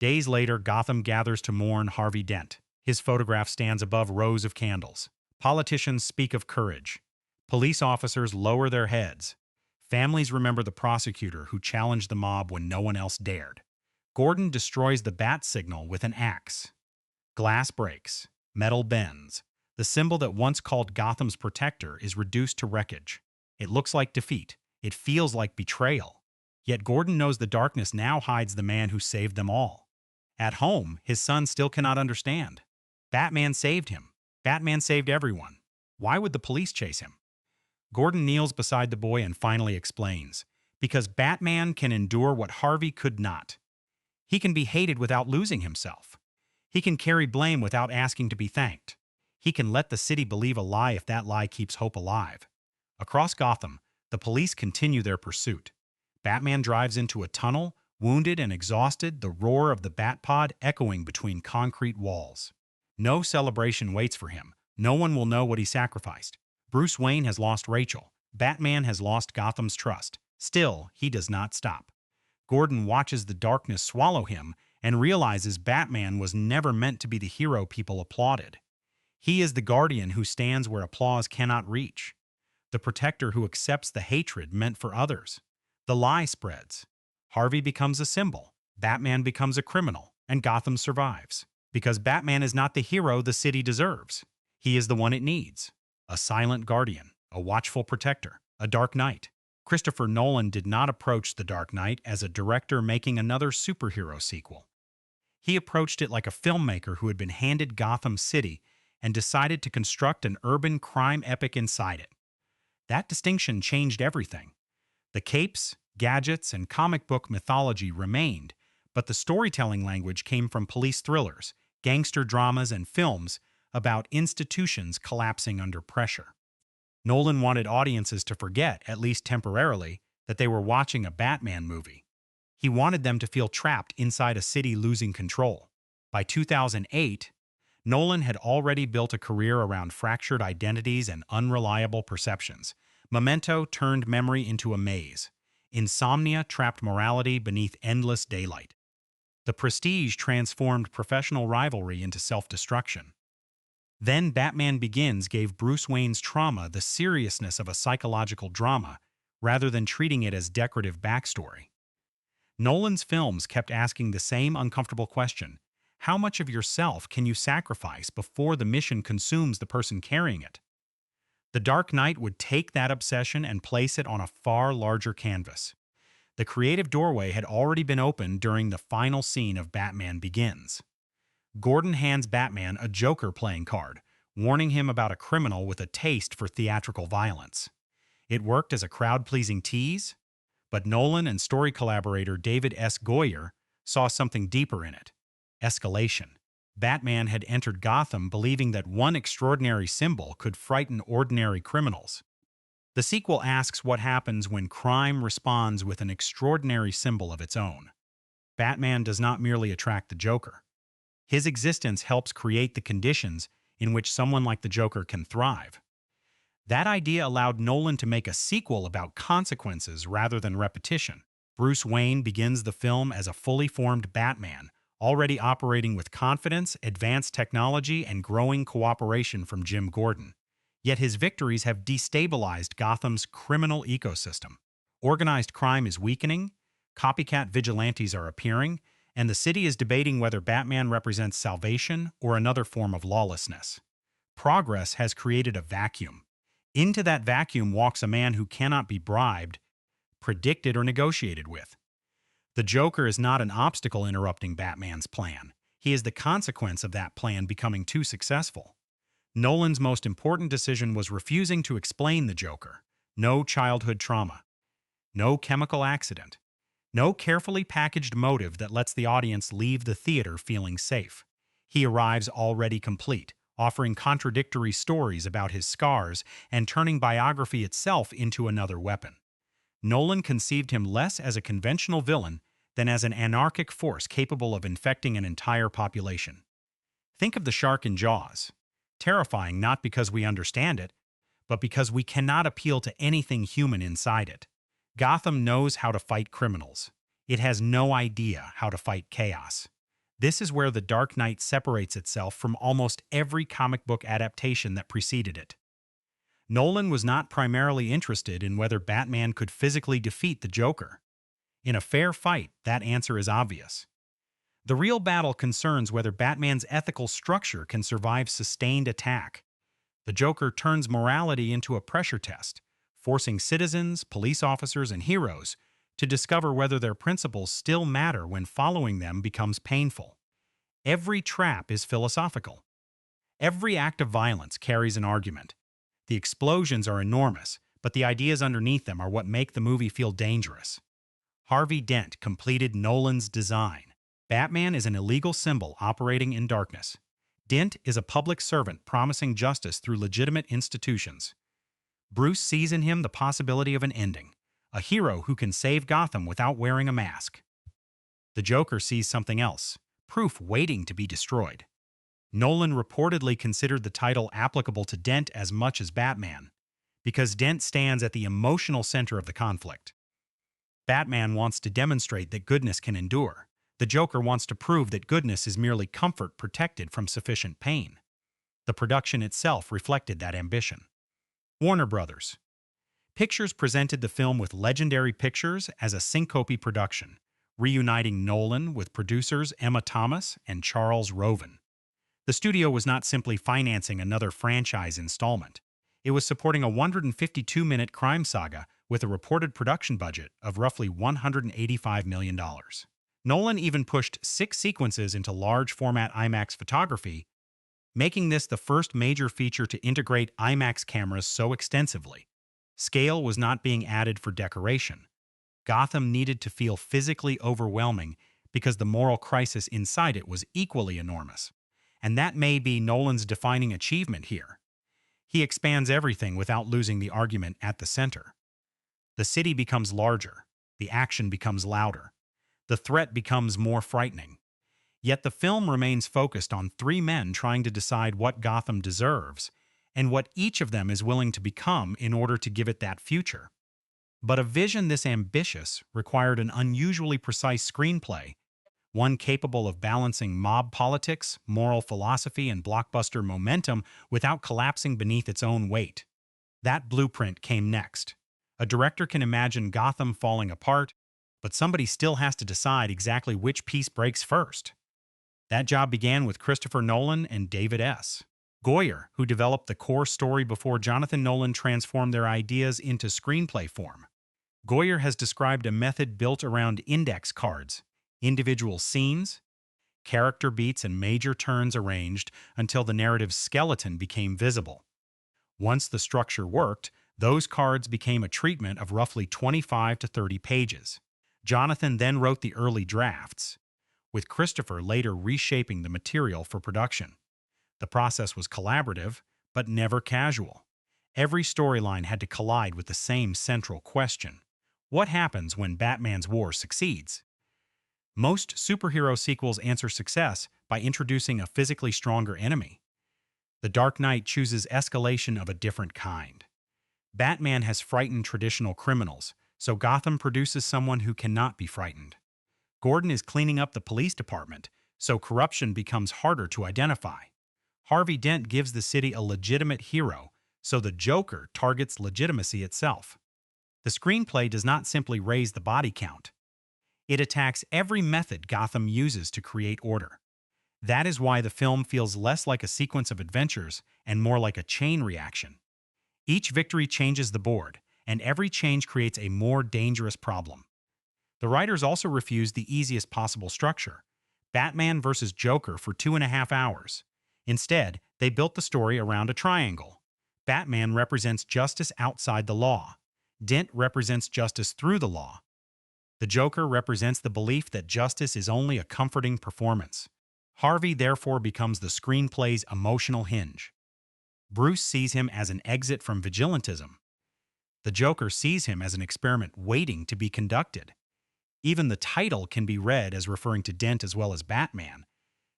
Days later, Gotham gathers to mourn Harvey Dent. His photograph stands above rows of candles. Politicians speak of courage. Police officers lower their heads. Families remember the prosecutor who challenged the mob when no one else dared. Gordon destroys the bat signal with an axe. Glass breaks. Metal bends. The symbol that once called Gotham's protector is reduced to wreckage. It looks like defeat. It feels like betrayal. Yet Gordon knows the darkness now hides the man who saved them all. At home, his son still cannot understand. Batman saved him. Batman saved everyone. Why would the police chase him? Gordon kneels beside the boy and finally explains. Because Batman can endure what Harvey could not. He can be hated without losing himself. He can carry blame without asking to be thanked. He can let the city believe a lie if that lie keeps hope alive. Across Gotham, the police continue their pursuit. Batman drives into a tunnel, wounded and exhausted, the roar of the Batpod echoing between concrete walls. No celebration waits for him. No one will know what he sacrificed. Bruce Wayne has lost Rachel. Batman has lost Gotham's trust. Still, he does not stop. Gordon watches the darkness swallow him and realizes Batman was never meant to be the hero people applauded. He is the guardian who stands where applause cannot reach. The protector who accepts the hatred meant for others. The lie spreads. Harvey becomes a symbol. Batman becomes a criminal. And Gotham survives. Because Batman is not the hero the city deserves. He is the one it needs. A silent guardian. A watchful protector. A Dark Knight. Christopher Nolan did not approach The Dark Knight as a director making another superhero sequel. He approached it like a filmmaker who had been handed Gotham City and decided to construct an urban crime epic inside it. That distinction changed everything. The capes, gadgets, and comic book mythology remained, but the storytelling language came from police thrillers, gangster dramas, and films about institutions collapsing under pressure. Nolan wanted audiences to forget, at least temporarily, that they were watching a Batman movie. He wanted them to feel trapped inside a city losing control. By 2008, Nolan had already built a career around fractured identities and unreliable perceptions. Memento turned memory into a maze. Insomnia trapped morality beneath endless daylight. The Prestige transformed professional rivalry into self-destruction. Then Batman Begins gave Bruce Wayne's trauma the seriousness of a psychological drama, rather than treating it as decorative backstory. Nolan's films kept asking the same uncomfortable question: how much of yourself can you sacrifice before the mission consumes the person carrying it? The Dark Knight would take that obsession and place it on a far larger canvas. The creative doorway had already been opened during the final scene of Batman Begins. Gordon hands Batman a Joker playing card, warning him about a criminal with a taste for theatrical violence. It worked as a crowd-pleasing tease, but Nolan and story collaborator David S. Goyer saw something deeper in it: escalation. Batman had entered Gotham believing that one extraordinary symbol could frighten ordinary criminals. The sequel asks what happens when crime responds with an extraordinary symbol of its own. Batman does not merely attract the Joker. His existence helps create the conditions in which someone like the Joker can thrive. That idea allowed Nolan to make a sequel about consequences rather than repetition. Bruce Wayne begins the film as a fully formed Batman, already operating with confidence, advanced technology, and growing cooperation from Jim Gordon. Yet his victories have destabilized Gotham's criminal ecosystem. Organized crime is weakening, copycat vigilantes are appearing, and the city is debating whether Batman represents salvation or another form of lawlessness. Progress has created a vacuum. Into that vacuum walks a man who cannot be bribed, predicted, or negotiated with. The Joker is not an obstacle interrupting Batman's plan. He is the consequence of that plan becoming too successful. Nolan's most important decision was refusing to explain the Joker. No childhood trauma. No chemical accident. No carefully packaged motive that lets the audience leave the theater feeling safe. He arrives already complete, offering contradictory stories about his scars and turning biography itself into another weapon. Nolan conceived him less as a conventional villain than as an anarchic force capable of infecting an entire population. Think of the shark in Jaws. Terrifying not because we understand it, but because we cannot appeal to anything human inside it. Gotham knows how to fight criminals. It has no idea how to fight chaos. This is where The Dark Knight separates itself from almost every comic book adaptation that preceded it. Nolan was not primarily interested in whether Batman could physically defeat the Joker. In a fair fight, that answer is obvious. The real battle concerns whether Batman's ethical structure can survive sustained attack. The Joker turns morality into a pressure test, forcing citizens, police officers, and heroes to discover whether their principles still matter when following them becomes painful. Every trap is philosophical. Every act of violence carries an argument. The explosions are enormous, but the ideas underneath them are what make the movie feel dangerous. Harvey Dent completed Nolan's design. Batman is an illegal symbol operating in darkness. Dent is a public servant promising justice through legitimate institutions. Bruce sees in him the possibility of an ending, a hero who can save Gotham without wearing a mask. The Joker sees something else, proof waiting to be destroyed. Nolan reportedly considered the title applicable to Dent as much as Batman, because Dent stands at the emotional center of the conflict. Batman wants to demonstrate that goodness can endure. The Joker wants to prove that goodness is merely comfort protected from sufficient pain. The production itself reflected that ambition. Warner Brothers. Pictures presented the film with Legendary Pictures as a syncope production, reuniting Nolan with producers Emma Thomas and Charles Roven. The studio was not simply financing another franchise installment. It was supporting a 152-minute crime saga with a reported production budget of roughly $185 million. Nolan even pushed 6 sequences into large-format IMAX photography, making this the first major feature to integrate IMAX cameras so extensively. Scale was not being added for decoration. Gotham needed to feel physically overwhelming because the moral crisis inside it was equally enormous. And that may be Nolan's defining achievement here. He expands everything without losing the argument at the center. The city becomes larger. The action becomes louder. The threat becomes more frightening. Yet the film remains focused on three men trying to decide what Gotham deserves and what each of them is willing to become in order to give it that future. But a vision this ambitious required an unusually precise screenplay, one capable of balancing mob politics, moral philosophy, and blockbuster momentum without collapsing beneath its own weight. That blueprint came next. A director can imagine Gotham falling apart, but somebody still has to decide exactly which piece breaks first. That job began with Christopher Nolan and David S. Goyer, who developed the core story before Jonathan Nolan transformed their ideas into screenplay form. Goyer has described a method built around index cards, individual scenes, character beats, and major turns arranged until the narrative's skeleton became visible. Once the structure worked, those cards became a treatment of roughly 25 to 30 pages. Jonathan then wrote the early drafts, with Christopher later reshaping the material for production. The process was collaborative, but never casual. Every storyline had to collide with the same central question: what happens when Batman's war succeeds? Most superhero sequels answer success by introducing a physically stronger enemy. The Dark Knight chooses escalation of a different kind. Batman has frightened traditional criminals, so Gotham produces someone who cannot be frightened. Gordon is cleaning up the police department, so corruption becomes harder to identify. Harvey Dent gives the city a legitimate hero, so the Joker targets legitimacy itself. The screenplay does not simply raise the body count. It attacks every method Gotham uses to create order. That is why the film feels less like a sequence of adventures and more like a chain reaction. Each victory changes the board, and every change creates a more dangerous problem. The writers also refused the easiest possible structure: Batman versus Joker for 2.5 hours. Instead, they built the story around a triangle. Batman represents justice outside the law. Dent represents justice through the law. The Joker represents the belief that justice is only a comforting performance. Harvey therefore becomes the screenplay's emotional hinge. Bruce sees him as an exit from vigilantism. The Joker sees him as an experiment waiting to be conducted. Even the title can be read as referring to Dent as well as Batman,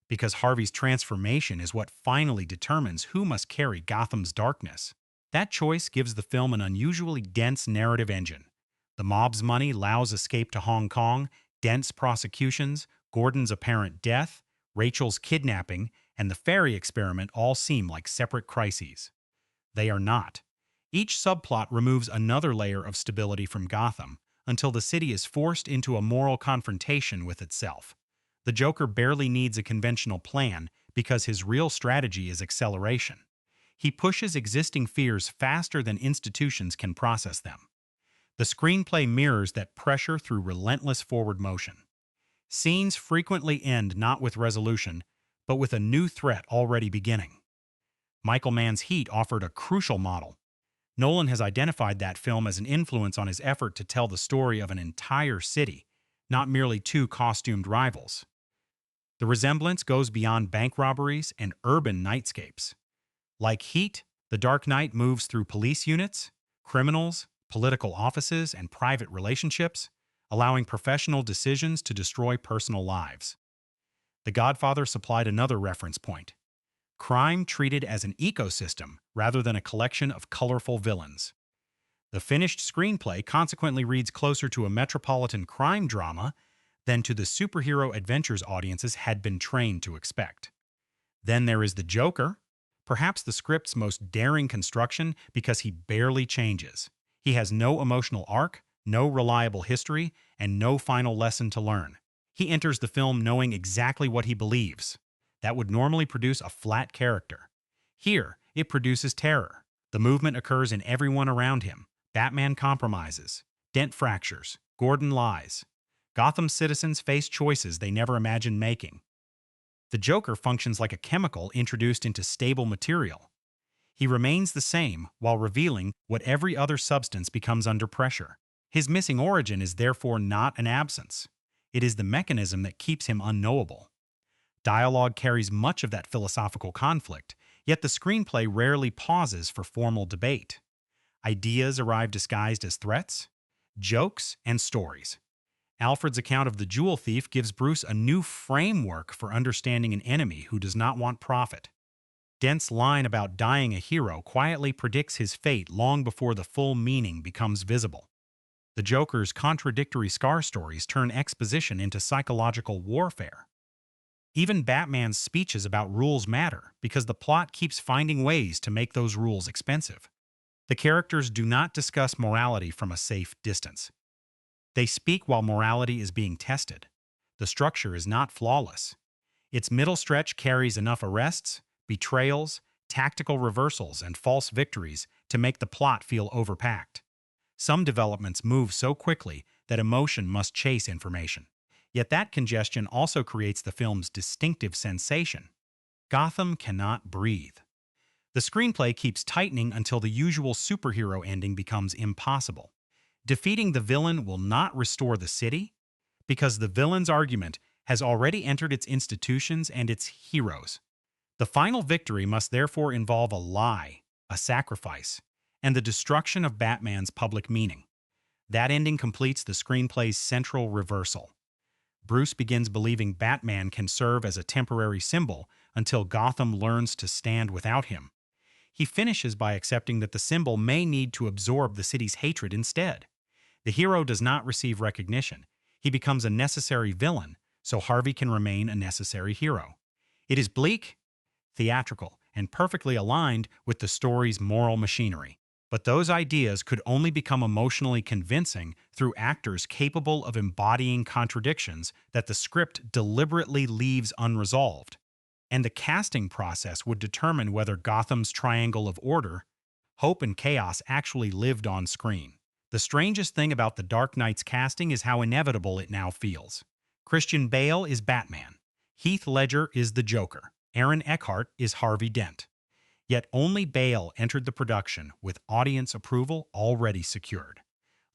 because Harvey's transformation is what finally determines who must carry Gotham's darkness. That choice gives the film an unusually dense narrative engine. The mob's money, Lau's escape to Hong Kong, Dent's prosecutions, Gordon's apparent death, Rachel's kidnapping, and the ferry experiment all seem like separate crises. They are not. Each subplot removes another layer of stability from Gotham until the city is forced into a moral confrontation with itself. The Joker barely needs a conventional plan because his real strategy is acceleration. He pushes existing fears faster than institutions can process them. The screenplay mirrors that pressure through relentless forward motion. Scenes frequently end not with resolution, but with a new threat already beginning. Michael Mann's Heat offered a crucial model. Nolan has identified that film as an influence on his effort to tell the story of an entire city, not merely two costumed rivals. The resemblance goes beyond bank robberies and urban nightscapes. Like Heat, The Dark Knight moves through police units, criminals, political offices, and private relationships, allowing professional decisions to destroy personal lives. The Godfather supplied another reference point: crime treated as an ecosystem rather than a collection of colorful villains. The finished screenplay consequently reads closer to a metropolitan crime drama than to the superhero adventures audiences had been trained to expect. Then there is the Joker, perhaps the script's most daring construction because he barely changes. He has no emotional arc, no reliable history, and no final lesson to learn. He enters the film knowing exactly what he believes. That would normally produce a flat character. Here, it produces terror. The movement occurs in everyone around him. Batman compromises. Dent fractures. Gordon lies. Gotham's citizens face choices they never imagined making. The Joker functions like a chemical introduced into stable material. He remains the same while revealing what every other substance becomes under pressure. His missing origin is therefore not an absence. It is the mechanism that keeps him unknowable. Dialogue carries much of that philosophical conflict, Yet the screenplay rarely pauses for formal debate. Ideas arrive disguised as threats, jokes, and stories. Alfred's account of the jewel thief gives Bruce a new framework for understanding an enemy who does not want profit. Dent's line about dying a hero quietly predicts his fate long before the full meaning becomes visible. The Joker's contradictory scar stories turn exposition into psychological warfare. Even Batman's speeches about rules matter because the plot keeps finding ways to make those rules expensive. The characters do not discuss morality from a safe distance. They speak while morality is being tested. The structure is not flawless. Its middle stretch carries enough arrests, betrayals, tactical reversals, and false victories to make the plot feel overpacked. Some developments move so quickly that emotion must chase information. Yet that congestion also creates the film's distinctive sensation. Gotham cannot breathe. The screenplay keeps tightening until the usual superhero ending becomes impossible. Defeating the villain will not restore the city, because the villain's argument has already entered its institutions and its heroes. The final victory must therefore involve a lie, a sacrifice, and the destruction of Batman's public meaning. That ending completes the screenplay's central reversal. Bruce begins believing Batman can serve as a temporary symbol until Gotham learns to stand without him. He finishes by accepting that the symbol may need to absorb the city's hatred instead. The hero does not receive recognition. He becomes a necessary villain, so Harvey can remain a necessary hero. It is bleak, theatrical, and perfectly aligned with the story's moral machinery. But those ideas could only become emotionally convincing through actors capable of embodying contradictions that the script deliberately leaves unresolved. And the casting process would determine whether Gotham's triangle of order, hope, and chaos actually lived on screen. The strangest thing about The Dark Knight's casting is how inevitable it now feels. Christian Bale is Batman. Heath Ledger is the Joker. Aaron Eckhart is Harvey Dent. Yet only Bale entered the production with audience approval already secured.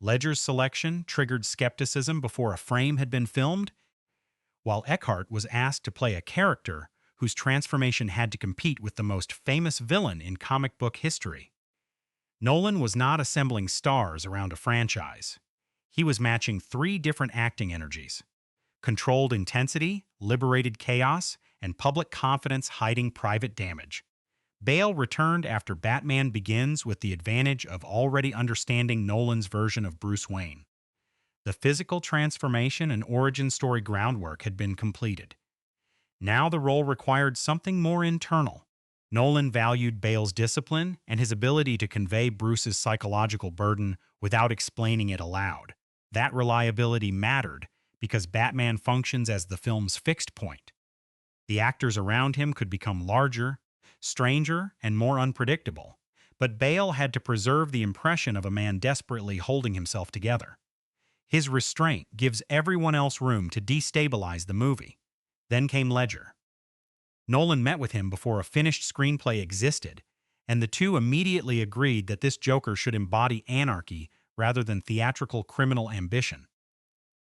Ledger's selection triggered skepticism before a frame had been filmed, while Eckhart was asked to play a character whose transformation had to compete with the most famous villain in comic book history. Nolan was not assembling stars around a franchise. He was matching three different acting energies: controlled intensity, liberated chaos, and public confidence hiding private damage. Bale returned after Batman Begins with the advantage of already understanding Nolan's version of Bruce Wayne. The physical transformation and origin story groundwork had been completed. Now the role required something more internal. Nolan valued Bale's discipline and his ability to convey Bruce's psychological burden without explaining it aloud. That reliability mattered because Batman functions as the film's fixed point. The actors around him could become larger, stranger, and more unpredictable, but Bale had to preserve the impression of a man desperately holding himself together. His restraint gives everyone else room to destabilize the movie. Then came Ledger. Nolan met with him before a finished screenplay existed, and the two immediately agreed that this Joker should embody anarchy rather than theatrical criminal ambition.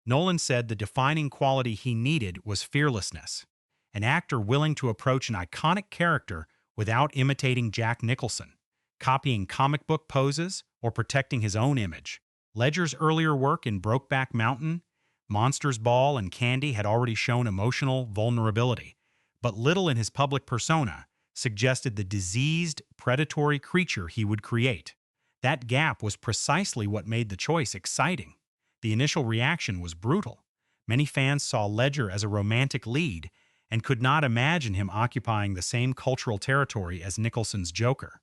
Nolan said the defining quality he needed was fearlessness, an actor willing to approach an iconic character without imitating Jack Nicholson, copying comic book poses, or protecting his own image. Ledger's earlier work in Brokeback Mountain, Monsters Ball, and Candy had already shown emotional vulnerability, but little in his public persona suggested the diseased, predatory creature he would create. That gap was precisely what made the choice exciting. The initial reaction was brutal. Many fans saw Ledger as a romantic lead and could not imagine him occupying the same cultural territory as Nicholson's Joker.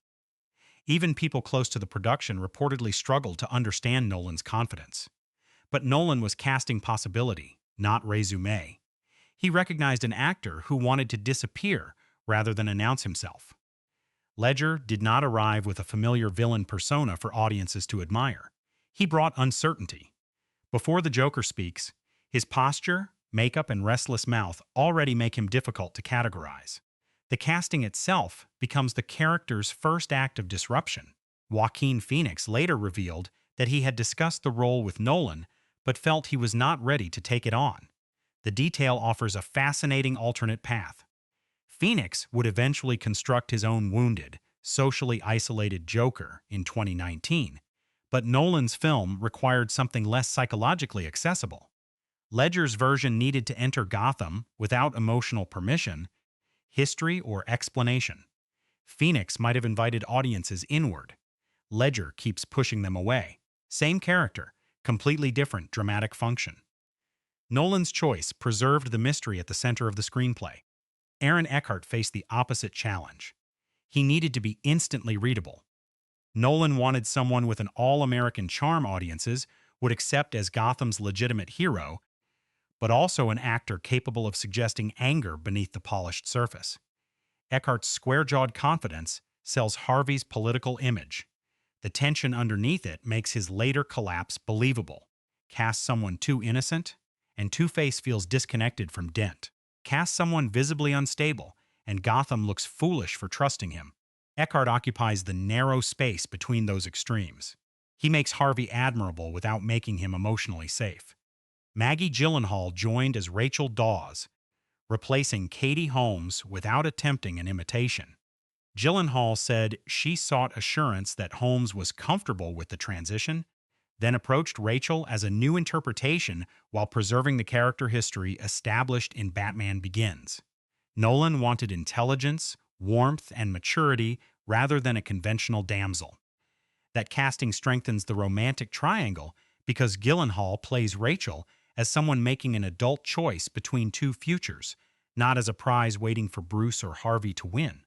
Even people close to the production reportedly struggled to understand Nolan's confidence. But Nolan was casting possibility, not resume. He recognized an actor who wanted to disappear rather than announce himself. Ledger did not arrive with a familiar villain persona for audiences to admire. He brought uncertainty. Before the Joker speaks, his posture, makeup, and restless mouth already make him difficult to categorize. The casting itself becomes the character's first act of disruption. Joaquin Phoenix later revealed that he had discussed the role with Nolan, but felt he was not ready to take it on. The detail offers a fascinating alternate path. Phoenix would eventually construct his own wounded, socially isolated Joker in 2019, but Nolan's film required something less psychologically accessible. Ledger's version needed to enter Gotham without emotional permission, history, or explanation. Phoenix might have invited audiences inward. Ledger keeps pushing them away. Same character, completely different dramatic function. Nolan's choice preserved the mystery at the center of the screenplay. Aaron Eckhart faced the opposite challenge. He needed to be instantly readable. Nolan wanted someone with an all-American charm audiences would accept as Gotham's legitimate hero, but also an actor capable of suggesting anger beneath the polished surface. Eckhart's square-jawed confidence sells Harvey's political image. The tension underneath it makes his later collapse believable. Cast someone too innocent, and Two-Face feels disconnected from Dent. Cast someone visibly unstable, and Gotham looks foolish for trusting him. Eckhart occupies the narrow space between those extremes. He makes Harvey admirable without making him emotionally safe. Maggie Gyllenhaal joined as Rachel Dawes, replacing Katie Holmes without attempting an imitation. Gyllenhaal said she sought assurance that Holmes was comfortable with the transition, then approached Rachel as a new interpretation while preserving the character history established in Batman Begins. Nolan wanted intelligence, warmth, and maturity rather than a conventional damsel. That casting strengthens the romantic triangle because Gyllenhaal plays Rachel as someone making an adult choice between two futures, not as a prize waiting for Bruce or Harvey to win.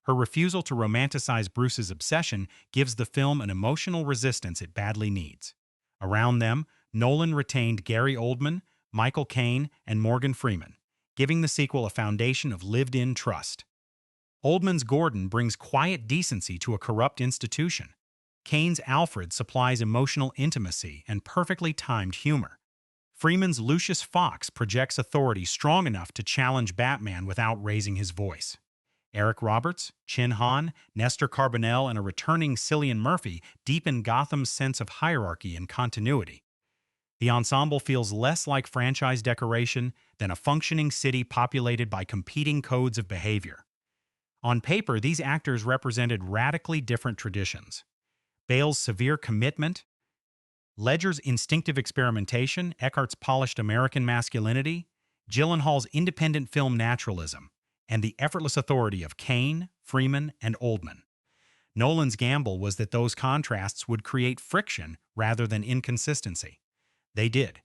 Her refusal to romanticize Bruce's obsession gives the film an emotional resistance it badly needs. Around them, Nolan retained Gary Oldman, Michael Caine, and Morgan Freeman, giving the sequel a foundation of lived-in trust. Oldman's Gordon brings quiet decency to a corrupt institution. Caine's Alfred supplies emotional intimacy and perfectly timed humor. Freeman's Lucius Fox projects authority strong enough to challenge Batman without raising his voice. Eric Roberts, Chin Han, Nestor Carbonell, and a returning Cillian Murphy deepen Gotham's sense of hierarchy and continuity. The ensemble feels less like franchise decoration than a functioning city populated by competing codes of behavior. On paper, these actors represented radically different traditions. Bale's severe commitment, Ledger's instinctive experimentation, Eckhart's polished American masculinity, Gyllenhaal's independent film naturalism, and the effortless authority of Caine, Freeman, and Oldman. Nolan's gamble was that those contrasts would create friction rather than inconsistency. They did.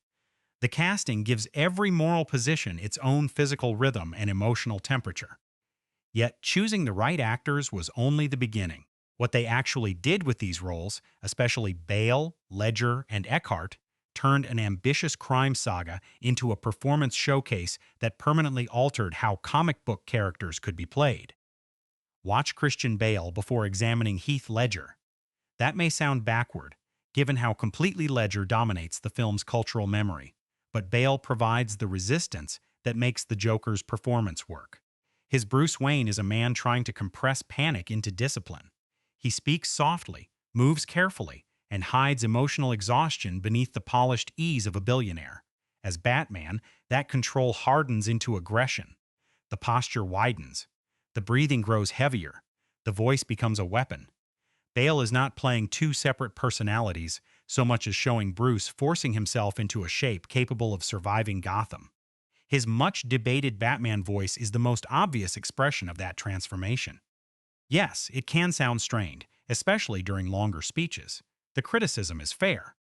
The casting gives every moral position its own physical rhythm and emotional temperature. Yet choosing the right actors was only the beginning. What they actually did with these roles, especially Bale, Ledger, and Eckhart, turned an ambitious crime saga into a performance showcase that permanently altered how comic book characters could be played. Watch Christian Bale before examining Heath Ledger. That may sound backward, given how completely Ledger dominates the film's cultural memory, but Bale provides the resistance that makes the Joker's performance work. His Bruce Wayne is a man trying to compress panic into discipline. He speaks softly, moves carefully, and hides emotional exhaustion beneath the polished ease of a billionaire. As Batman, that control hardens into aggression. The posture widens. The breathing grows heavier. The voice becomes a weapon. Bale is not playing two separate personalities so much as showing Bruce forcing himself into a shape capable of surviving Gotham. His much-debated Batman voice is the most obvious expression of that transformation. Yes, it can sound strained, especially during longer speeches. The criticism is fair.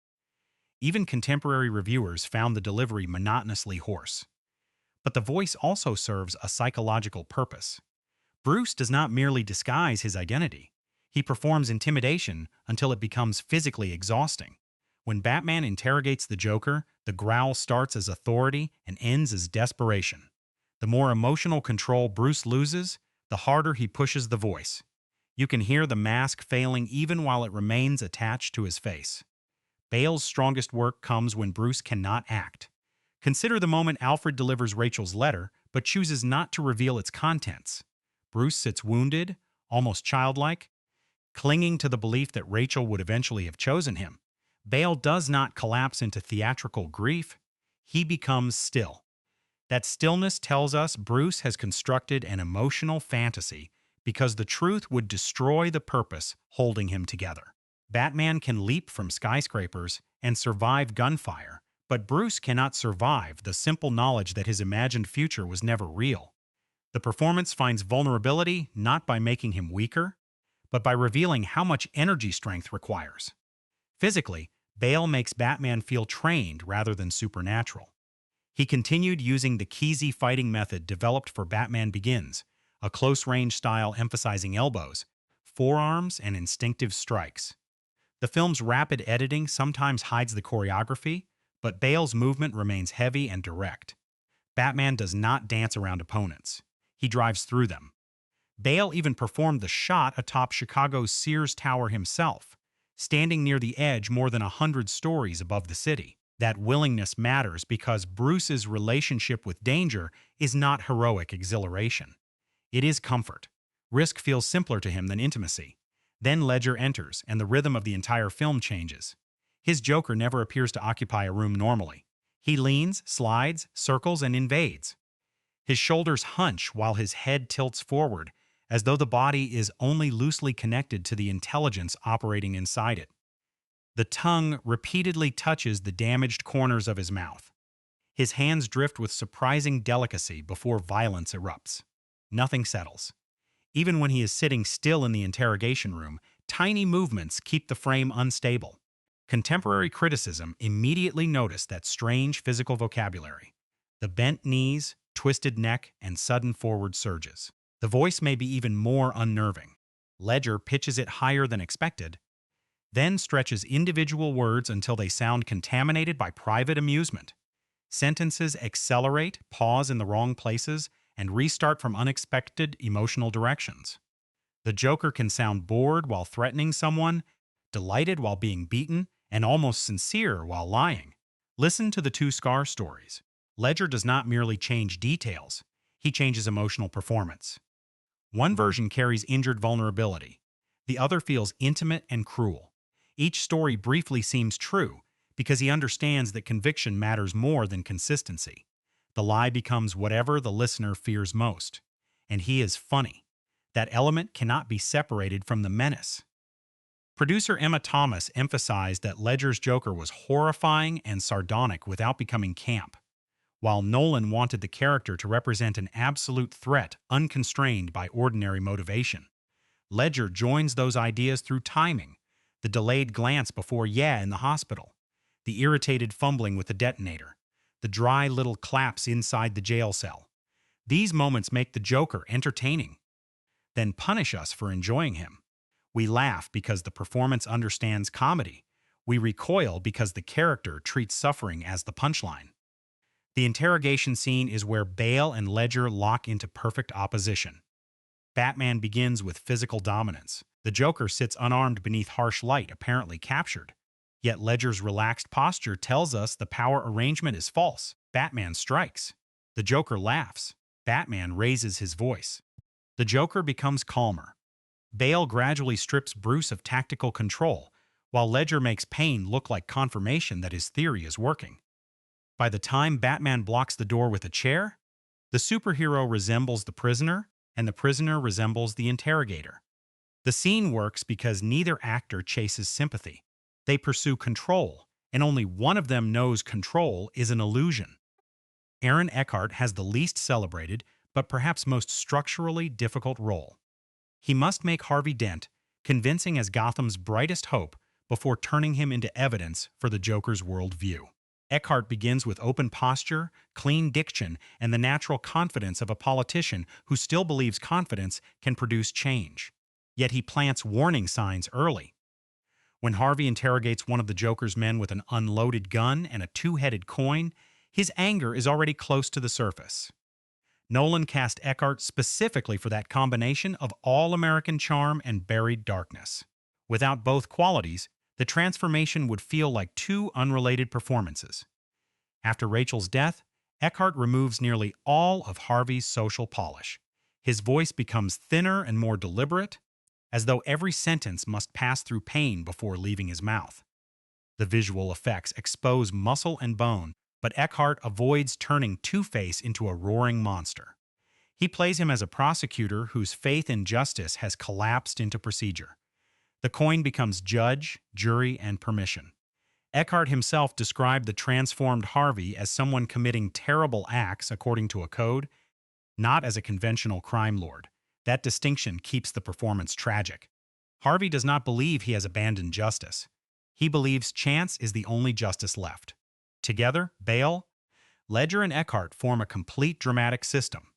Even contemporary reviewers found the delivery monotonously hoarse. But the voice also serves a psychological purpose. Bruce does not merely disguise his identity. He performs intimidation until it becomes physically exhausting. When Batman interrogates the Joker, the growl starts as authority and ends as desperation. The more emotional control Bruce loses, the harder he pushes the voice. You can hear the mask failing even while it remains attached to his face. Bale's strongest work comes when Bruce cannot act. Consider the moment Alfred delivers Rachel's letter, but chooses not to reveal its contents. Bruce sits wounded, almost childlike, clinging to the belief that Rachel would eventually have chosen him. Bale does not collapse into theatrical grief. He becomes still. That stillness tells us Bruce has constructed an emotional fantasy because the truth would destroy the purpose holding him together. Batman can leap from skyscrapers and survive gunfire, but Bruce cannot survive the simple knowledge that his imagined future was never real. The performance finds vulnerability not by making him weaker, but by revealing how much energy strength requires. Physically, Bale makes Batman feel trained rather than supernatural. He continued using the Kesey fighting method developed for Batman Begins, a close-range style emphasizing elbows, forearms, and instinctive strikes. The film's rapid editing sometimes hides the choreography, but Bale's movement remains heavy and direct. Batman does not dance around opponents. He drives through them. Bale even performed the shot atop Chicago's Sears Tower himself, standing near the edge more than 100 stories above the city. That willingness matters because Bruce's relationship with danger is not heroic exhilaration. It is comfort. Risk feels simpler to him than intimacy. Then Ledger enters, and the rhythm of the entire film changes. His Joker never appears to occupy a room normally. He leans, slides, circles, and invades. His shoulders hunch while his head tilts forward, as though the body is only loosely connected to the intelligence operating inside it. The tongue repeatedly touches the damaged corners of his mouth. His hands drift with surprising delicacy before violence erupts. Nothing settles. Even when he is sitting still in the interrogation room, tiny movements keep the frame unstable. Contemporary criticism immediately noticed that strange physical vocabulary: the bent knees, twisted neck, and sudden forward surges. The voice may be even more unnerving. Ledger pitches it higher than expected, then stretches individual words until they sound contaminated by private amusement. Sentences accelerate, pause in the wrong places, and restart from unexpected emotional directions. The Joker can sound bored while threatening someone, delighted while being beaten, and almost sincere while lying. Listen to the two Scar stories. Ledger does not merely change details, he changes emotional performance. One version carries injured vulnerability. The other feels intimate and cruel. Each story briefly seems true because he understands that conviction matters more than consistency. The lie becomes whatever the listener fears most. And he is funny. That element cannot be separated from the menace. Producer Emma Thomas emphasized that Ledger's Joker was horrifying and sardonic without becoming camp, while Nolan wanted the character to represent an absolute threat unconstrained by ordinary motivation. Ledger joins those ideas through timing: the delayed glance before "yeah" in the hospital, the irritated fumbling with the detonator, the dry little claps inside the jail cell. These moments make the Joker entertaining, then punish us for enjoying him. We laugh because the performance understands comedy. We recoil because the character treats suffering as the punchline. The interrogation scene is where Bale and Ledger lock into perfect opposition. Batman begins with physical dominance. The Joker sits unarmed beneath harsh light, apparently captured. Yet Ledger's relaxed posture tells us the power arrangement is false. Batman strikes. The Joker laughs. Batman raises his voice. The Joker becomes calmer. Bale gradually strips Bruce of tactical control, while Ledger makes pain look like confirmation that his theory is working. By the time Batman blocks the door with a chair, the superhero resembles the prisoner, and the prisoner resembles the interrogator. The scene works because neither actor chases sympathy. They pursue control, and only one of them knows control is an illusion. Aaron Eckhart has the least celebrated, but perhaps most structurally difficult role. He must make Harvey Dent convincing as Gotham's brightest hope before turning him into evidence for the Joker's worldview. Eckhart begins with open posture, clean diction, and the natural confidence of a politician who still believes confidence can produce change. Yet he plants warning signs early. When Harvey interrogates one of the Joker's men with an unloaded gun and a two-headed coin, his anger is already close to the surface. Nolan cast Eckhart specifically for that combination of all-American charm and buried darkness. Without both qualities, the transformation would feel like two unrelated performances. After Rachel's death, Eckhart removes nearly all of Harvey's social polish. His voice becomes thinner and more deliberate, as though every sentence must pass through pain before leaving his mouth. The visual effects expose muscle and bone, but Eckhart avoids turning Two-Face into a roaring monster. He plays him as a prosecutor whose faith in justice has collapsed into procedure. The coin becomes judge, jury, and permission. Eckhart himself described the transformed Harvey as someone committing terrible acts according to a code, not as a conventional crime lord. That distinction keeps the performance tragic. Harvey does not believe he has abandoned justice. He believes chance is the only justice left. Together, Ledger and Eckhart form a complete dramatic system.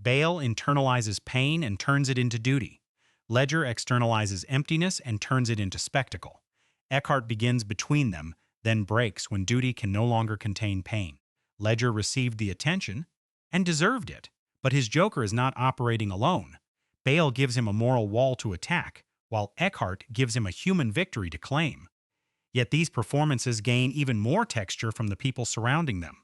Bale internalizes pain and turns it into duty. Ledger externalizes emptiness and turns it into spectacle. Eckhart begins between them, then breaks when duty can no longer contain pain. Ledger received the attention and deserved it, but his Joker is not operating alone. Bale gives him a moral wall to attack, while Eckhart gives him a human victory to claim. Yet these performances gain even more texture from the people surrounding them.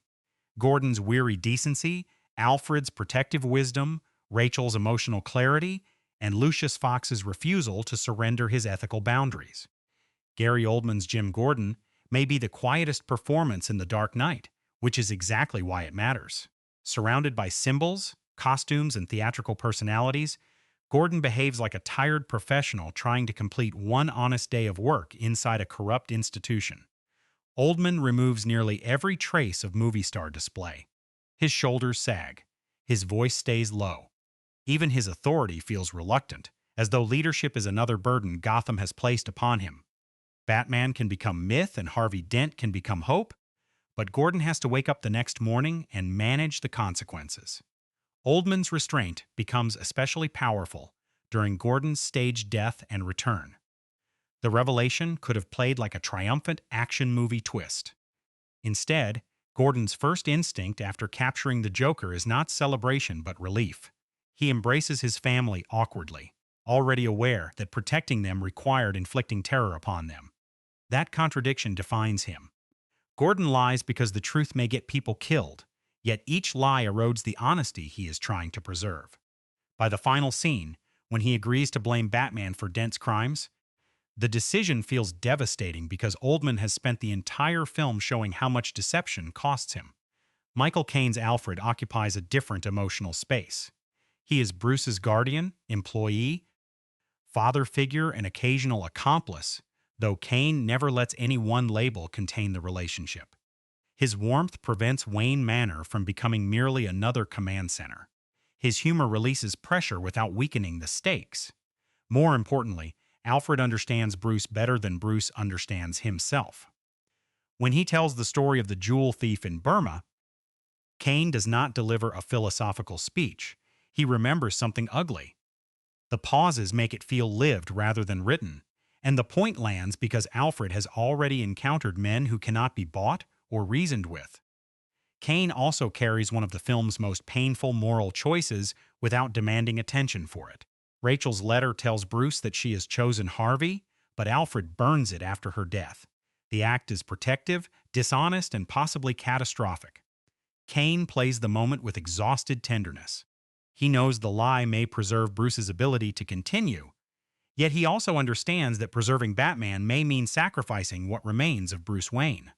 Gordon's weary decency, Alfred's protective wisdom, Rachel's emotional clarity, and Lucius Fox's refusal to surrender his ethical boundaries. Gary Oldman's Jim Gordon may be the quietest performance in The Dark Knight, which is exactly why it matters. Surrounded by symbols, costumes, and theatrical personalities, Gordon behaves like a tired professional trying to complete one honest day of work inside a corrupt institution. Oldman removes nearly every trace of movie star display. His shoulders sag. His voice stays low. Even his authority feels reluctant, as though leadership is another burden Gotham has placed upon him. Batman can become myth and Harvey Dent can become hope, but Gordon has to wake up the next morning and manage the consequences. Oldman's restraint becomes especially powerful during Gordon's staged death and return. The revelation could have played like a triumphant action movie twist. Instead, Gordon's first instinct after capturing the Joker is not celebration but relief. He embraces his family awkwardly, already aware that protecting them required inflicting terror upon them. That contradiction defines him. Gordon lies because the truth may get people killed, yet each lie erodes the honesty he is trying to preserve. By the final scene, when he agrees to blame Batman for Dent's crimes, the decision feels devastating because Oldman has spent the entire film showing how much deception costs him. Michael Caine's Alfred occupies a different emotional space. He is Bruce's guardian, employee, father figure, and occasional accomplice, though Caine never lets any one label contain the relationship. His warmth prevents Wayne Manor from becoming merely another command center. His humor releases pressure without weakening the stakes. More importantly, Alfred understands Bruce better than Bruce understands himself. When he tells the story of the jewel thief in Burma, Caine does not deliver a philosophical speech. He remembers something ugly. The pauses make it feel lived rather than written, and the point lands because Alfred has already encountered men who cannot be bought or reasoned with. Caine also carries one of the film's most painful moral choices without demanding attention for it. Rachel's letter tells Bruce that she has chosen Harvey, but Alfred burns it after her death. The act is protective, dishonest, and possibly catastrophic. Caine plays the moment with exhausted tenderness. He knows the lie may preserve Bruce's ability to continue, yet he also understands that preserving Batman may mean sacrificing what remains of Bruce Wayne.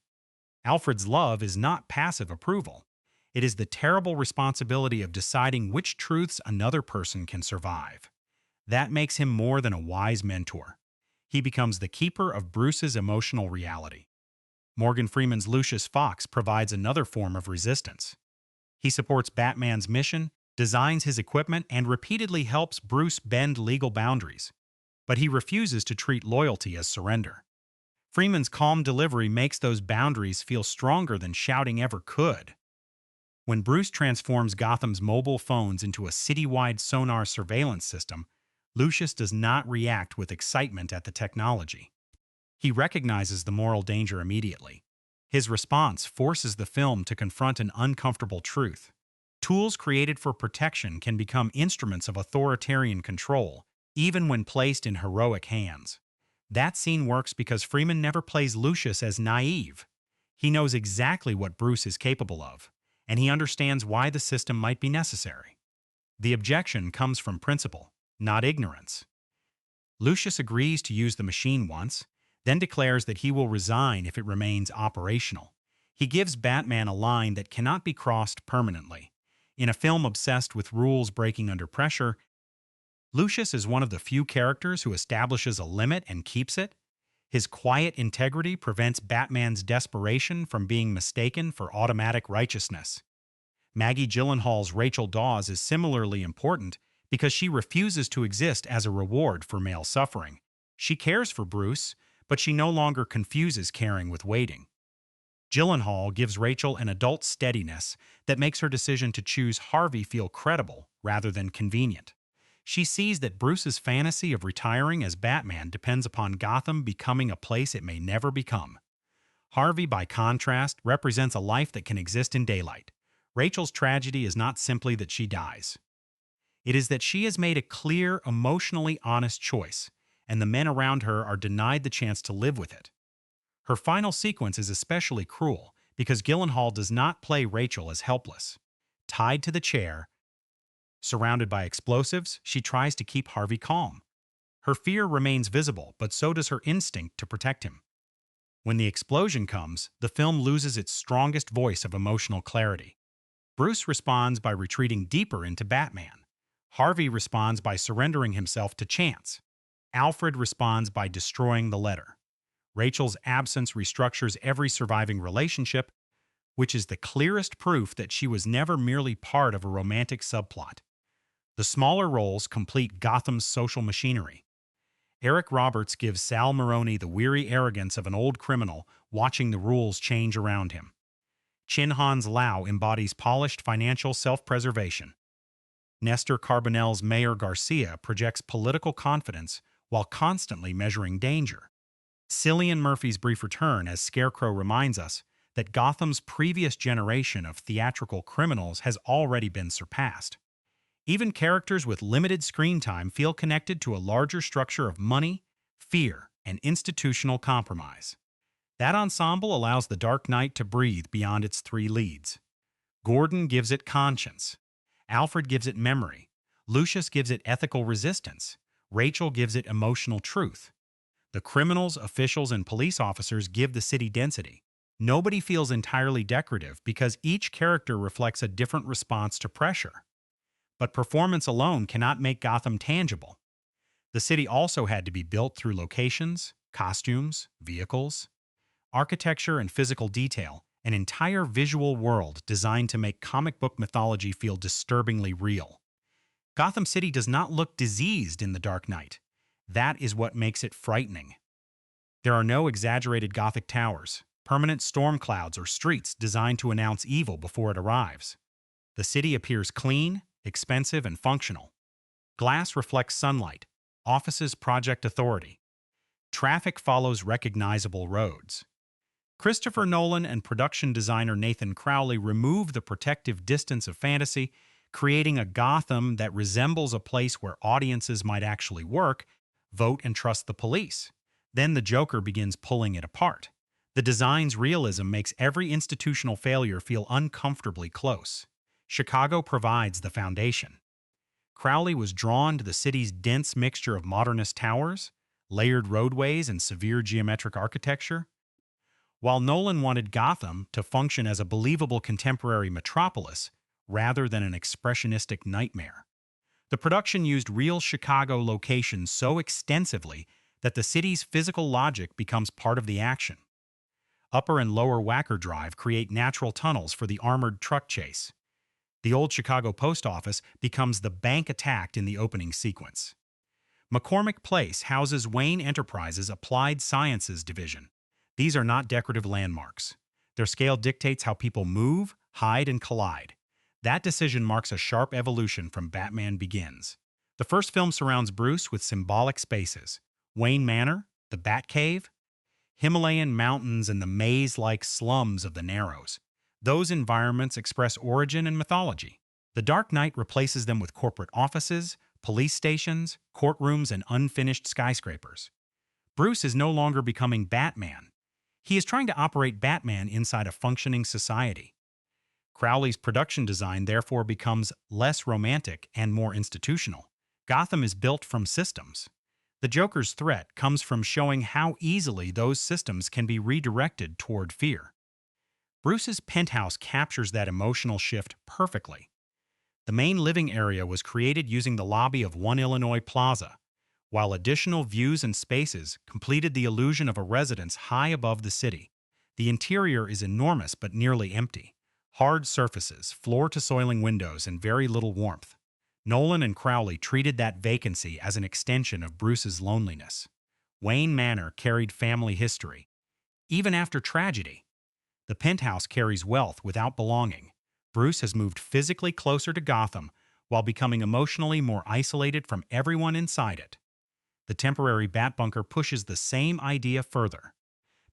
Alfred's love is not passive approval. It is the terrible responsibility of deciding which truths another person can survive. That makes him more than a wise mentor. He becomes the keeper of Bruce's emotional reality. Morgan Freeman's Lucius Fox provides another form of resistance. He supports Batman's mission, designs his equipment, and repeatedly helps Bruce bend legal boundaries. But he refuses to treat loyalty as surrender. Freeman's calm delivery makes those boundaries feel stronger than shouting ever could. When Bruce transforms Gotham's mobile phones into a citywide sonar surveillance system, Lucius does not react with excitement at the technology. He recognizes the moral danger immediately. His response forces the film to confront an uncomfortable truth. Tools created for protection can become instruments of authoritarian control, even when placed in heroic hands. That scene works because Freeman never plays Lucius as naive. He knows exactly what Bruce is capable of, and he understands why the system might be necessary. The objection comes from principle, not ignorance. Lucius agrees to use the machine once, then declares that he will resign if it remains operational. He gives Batman a line that cannot be crossed permanently. In a film obsessed with rules breaking under pressure, Lucius is one of the few characters who establishes a limit and keeps it. His quiet integrity prevents Batman's desperation from being mistaken for automatic righteousness. Maggie Gyllenhaal's Rachel Dawes is similarly important because she refuses to exist as a reward for male suffering. She cares for Bruce, but she no longer confuses caring with waiting. Gyllenhaal gives Rachel an adult steadiness that makes her decision to choose Harvey feel credible rather than convenient. She sees that Bruce's fantasy of retiring as Batman depends upon Gotham becoming a place it may never become. Harvey, by contrast, represents a life that can exist in daylight. Rachel's tragedy is not simply that she dies. It is that she has made a clear, emotionally honest choice, and the men around her are denied the chance to live with it. Her final sequence is especially cruel because Gyllenhaal does not play Rachel as helpless. Tied to the chair, surrounded by explosives, she tries to keep Harvey calm. Her fear remains visible, but so does her instinct to protect him. When the explosion comes, the film loses its strongest voice of emotional clarity. Bruce responds by retreating deeper into Batman. Harvey responds by surrendering himself to chance. Alfred responds by destroying the letter. Rachel's absence restructures every surviving relationship, which is the clearest proof that she was never merely part of a romantic subplot. The smaller roles complete Gotham's social machinery. Eric Roberts gives Sal Maroni the weary arrogance of an old criminal watching the rules change around him. Chin Han's Lau embodies polished financial self-preservation. Nestor Carbonell's Mayor Garcia projects political confidence while constantly measuring danger. Cillian Murphy's brief return as Scarecrow reminds us that Gotham's previous generation of theatrical criminals has already been surpassed. Even characters with limited screen time feel connected to a larger structure of money, fear, and institutional compromise. That ensemble allows The Dark Knight to breathe beyond its three leads. Gordon gives it conscience. Alfred gives it memory. Lucius gives it ethical resistance. Rachel gives it emotional truth. The criminals, officials, and police officers give the city density. Nobody feels entirely decorative because each character reflects a different response to pressure. But performance alone cannot make Gotham tangible. The city also had to be built through locations, costumes, vehicles, architecture, and physical detail, an entire visual world designed to make comic book mythology feel disturbingly real. Gotham City does not look diseased in The Dark Knight. That is what makes it frightening. There are no exaggerated Gothic towers, permanent storm clouds, or streets designed to announce evil before it arrives. The city appears clean, expensive, and functional. Glass reflects sunlight. Offices project authority. Traffic follows recognizable roads. Christopher Nolan and production designer Nathan Crowley remove the protective distance of fantasy, creating a Gotham that resembles a place where audiences might actually work, vote, and trust the police. Then the Joker begins pulling it apart. The design's realism makes every institutional failure feel uncomfortably close. Chicago provides the foundation. Crowley was drawn to the city's dense mixture of modernist towers, layered roadways, and severe geometric architecture, while Nolan wanted Gotham to function as a believable contemporary metropolis rather than an expressionistic nightmare. The production used real Chicago locations so extensively that the city's physical logic becomes part of the action. Upper and Lower Wacker Drive create natural tunnels for the armored truck chase. The old Chicago post office becomes the bank attacked in the opening sequence. McCormick Place houses Wayne Enterprises' Applied Sciences Division. These are not decorative landmarks. Their scale dictates how people move, hide, and collide. That decision marks a sharp evolution from Batman Begins. The first film surrounds Bruce with symbolic spaces: Wayne Manor, the Batcave, Himalayan mountains, and the maze-like slums of the Narrows. Those environments express origin and mythology. The Dark Knight replaces them with corporate offices, police stations, courtrooms, and unfinished skyscrapers. Bruce is no longer becoming Batman. He is trying to operate Batman inside a functioning society. Crowley's production design therefore becomes less romantic and more institutional. Gotham is built from systems. The Joker's threat comes from showing how easily those systems can be redirected toward fear. Bruce's penthouse captures that emotional shift perfectly. The main living area was created using the lobby of One Illinois Plaza, while additional views and spaces completed the illusion of a residence high above the city. The interior is enormous but nearly empty. Hard surfaces, floor-to-ceiling windows, and very little warmth. Nolan and Crowley treated that vacancy as an extension of Bruce's loneliness. Wayne Manor carried family history. Even after tragedy, the penthouse carries wealth without belonging. Bruce has moved physically closer to Gotham while becoming emotionally more isolated from everyone inside it. The temporary bat bunker pushes the same idea further.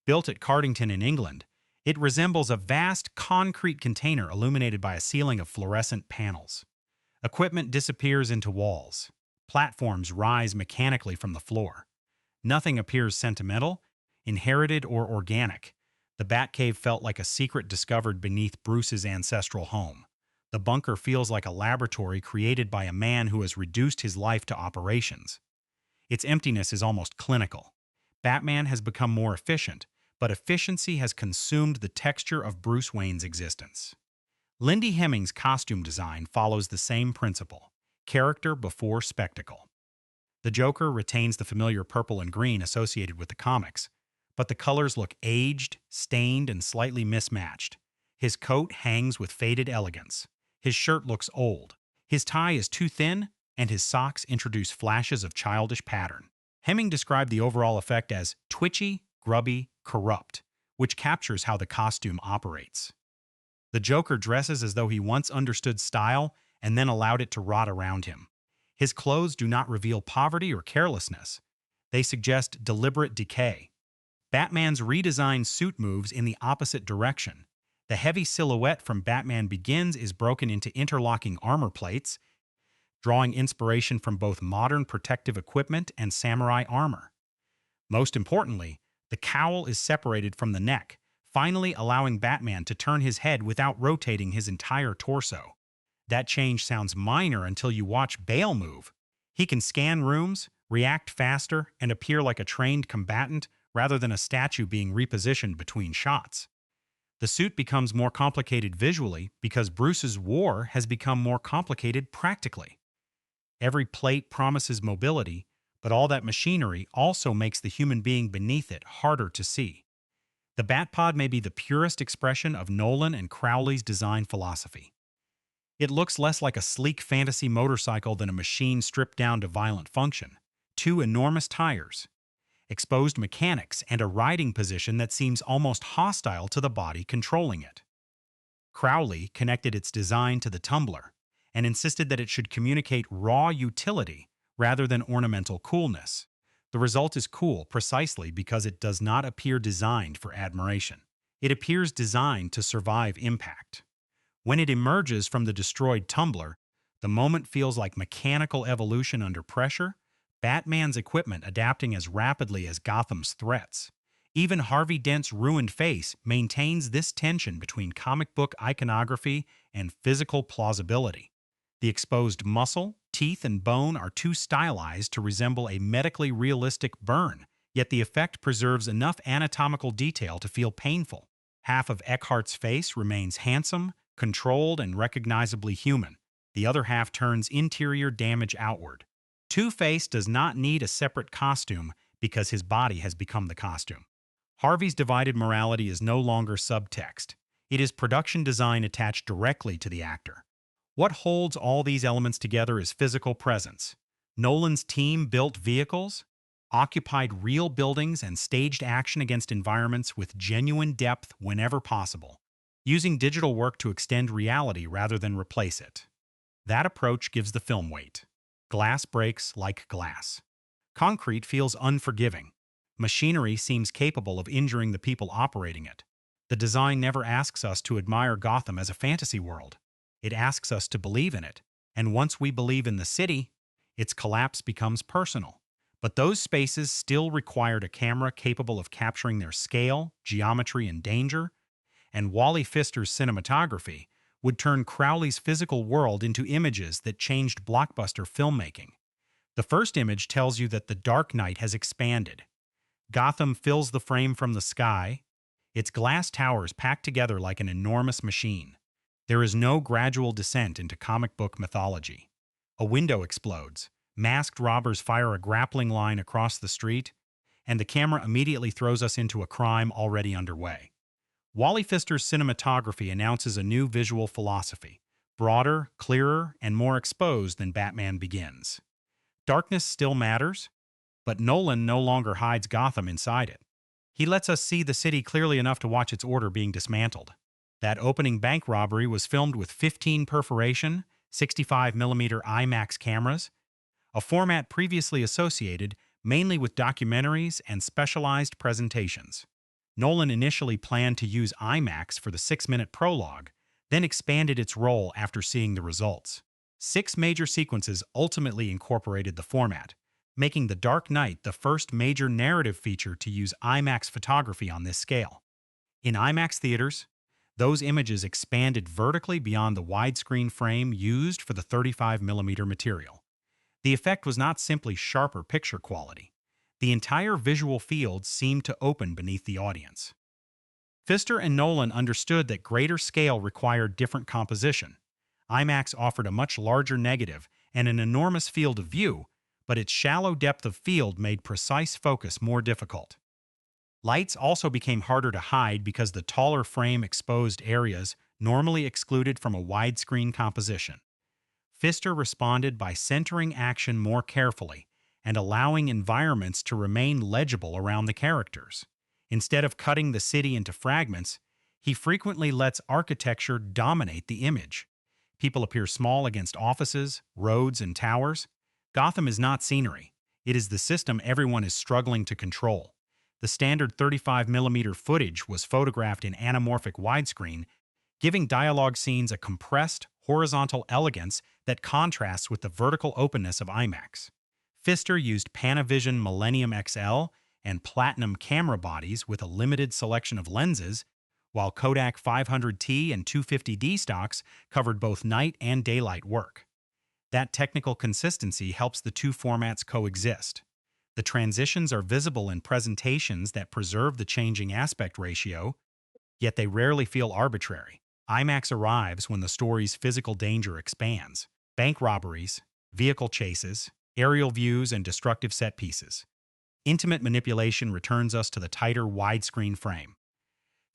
Built at Cardington in England, it resembles a vast concrete container illuminated by a ceiling of fluorescent panels. Equipment disappears into walls. Platforms rise mechanically from the floor. Nothing appears sentimental, inherited, or organic. The Batcave felt like a secret discovered beneath Bruce's ancestral home. The bunker feels like a laboratory created by a man who has reduced his life to operations. Its emptiness is almost clinical. Batman has become more efficient, but efficiency has consumed the texture of Bruce Wayne's existence. Lindy Hemming's costume design follows the same principle: character before spectacle. The Joker retains the familiar purple and green associated with the comics, but the colors look aged, stained, and slightly mismatched. His coat hangs with faded elegance. His shirt looks old. His tie is too thin, and his socks introduce flashes of childish pattern. Hemming described the overall effect as twitchy, grubby, corrupt, which captures how the costume operates. The Joker dresses as though he once understood style and then allowed it to rot around him. His clothes do not reveal poverty or carelessness. They suggest deliberate decay. Batman's redesigned suit moves in the opposite direction. The heavy silhouette from Batman Begins is broken into interlocking armor plates, drawing inspiration from both modern protective equipment and samurai armor. Most importantly, the cowl is separated from the neck, finally allowing Batman to turn his head without rotating his entire torso. That change sounds minor until you watch Bale move. He can scan rooms, react faster, and appear like a trained combatant rather than a statue being repositioned between shots. The suit becomes more complicated visually because Bruce's war has become more complicated practically. Every plate promises mobility, but all that machinery also makes the human being beneath it harder to see. The Batpod may be the purest expression of Nolan and Crowley's design philosophy. It looks less like a sleek fantasy motorcycle than a machine stripped down to violent function. Two enormous tires, exposed mechanics, and a riding position that seems almost hostile to the body controlling it. Crowley connected its design to the tumbler and insisted that it should communicate raw utility rather than ornamental coolness. The result is cool precisely because it does not appear designed for admiration. It appears designed to survive impact. When it emerges from the destroyed tumbler, the moment feels like mechanical evolution under pressure, Batman's equipment adapting as rapidly as Gotham's threats. Even Harvey Dent's ruined face maintains this tension between comic book iconography and physical plausibility. The exposed muscle, teeth, and bone are too stylized to resemble a medically realistic burn, yet the effect preserves enough anatomical detail to feel painful. Half of Eckhart's face remains handsome, controlled, and recognizably human. The other half turns interior damage outward. Two-Face does not need a separate costume because his body has become the costume. Harvey's divided morality is no longer subtext. It is production design attached directly to the actor. What holds all these elements together is physical presence. Nolan's team built vehicles, occupied real buildings, and staged action against environments with genuine depth whenever possible, using digital work to extend reality rather than replace it. That approach gives the film weight. Glass breaks like glass. Concrete feels unforgiving. Machinery seems capable of injuring the people operating it. The design never asks us to admire Gotham as a fantasy world. It asks us to believe in it, and once we believe in the city, its collapse becomes personal. But those spaces still required a camera capable of capturing their scale, geometry, and danger, and Wally Pfister's cinematography would turn Crowley's physical world into images that changed blockbuster filmmaking. The first image tells you that the Dark Knight has expanded. Gotham fills the frame from the sky. its glass towers packed together like an enormous machine. There is no gradual descent into comic book mythology. A window explodes, masked robbers fire a grappling line across the street, and the camera immediately throws us into a crime already underway. Wally Pfister's cinematography announces a new visual philosophy, broader, clearer, and more exposed than Batman Begins. Darkness still matters, but Nolan no longer hides Gotham inside it. He lets us see the city clearly enough to watch its order being dismantled. That opening bank robbery was filmed with 15 perforation, 65mm IMAX cameras, a format previously associated mainly with documentaries and specialized presentations. Nolan initially planned to use IMAX for the 6-minute prologue, then expanded its role after seeing the results. 6 major sequences ultimately incorporated the format, making The Dark Knight the first major narrative feature to use IMAX photography on this scale. In IMAX theaters, those images expanded vertically beyond the widescreen frame used for the 35mm material. The effect was not simply sharper picture quality. The entire visual field seemed to open beneath the audience. Pfister and Nolan understood that greater scale required different composition. IMAX offered a much larger negative and an enormous field of view, but its shallow depth of field made precise focus more difficult. Lights also became harder to hide because the taller frame exposed areas normally excluded from a widescreen composition. Pfister responded by centering action more carefully and allowing environments to remain legible around the characters. Instead of cutting the city into fragments, he frequently lets architecture dominate the image. People appear small against offices, roads, and towers. Gotham is not scenery. It is the system everyone is struggling to control. The standard 35mm footage was photographed in anamorphic widescreen, giving dialogue scenes a compressed, horizontal elegance that contrasts with the vertical openness of IMAX. Pfister used Panavision Millennium XL and Platinum camera bodies with a limited selection of lenses, while Kodak 500T and 250D stocks covered both night and daylight work. That technical consistency helps the two formats coexist. The transitions are visible in presentations that preserve the changing aspect ratio, yet they rarely feel arbitrary. IMAX arrives when the story's physical danger expands. Bank robberies, vehicle chases, aerial views, and destructive set pieces. Intimate manipulation returns us to the tighter widescreen frame.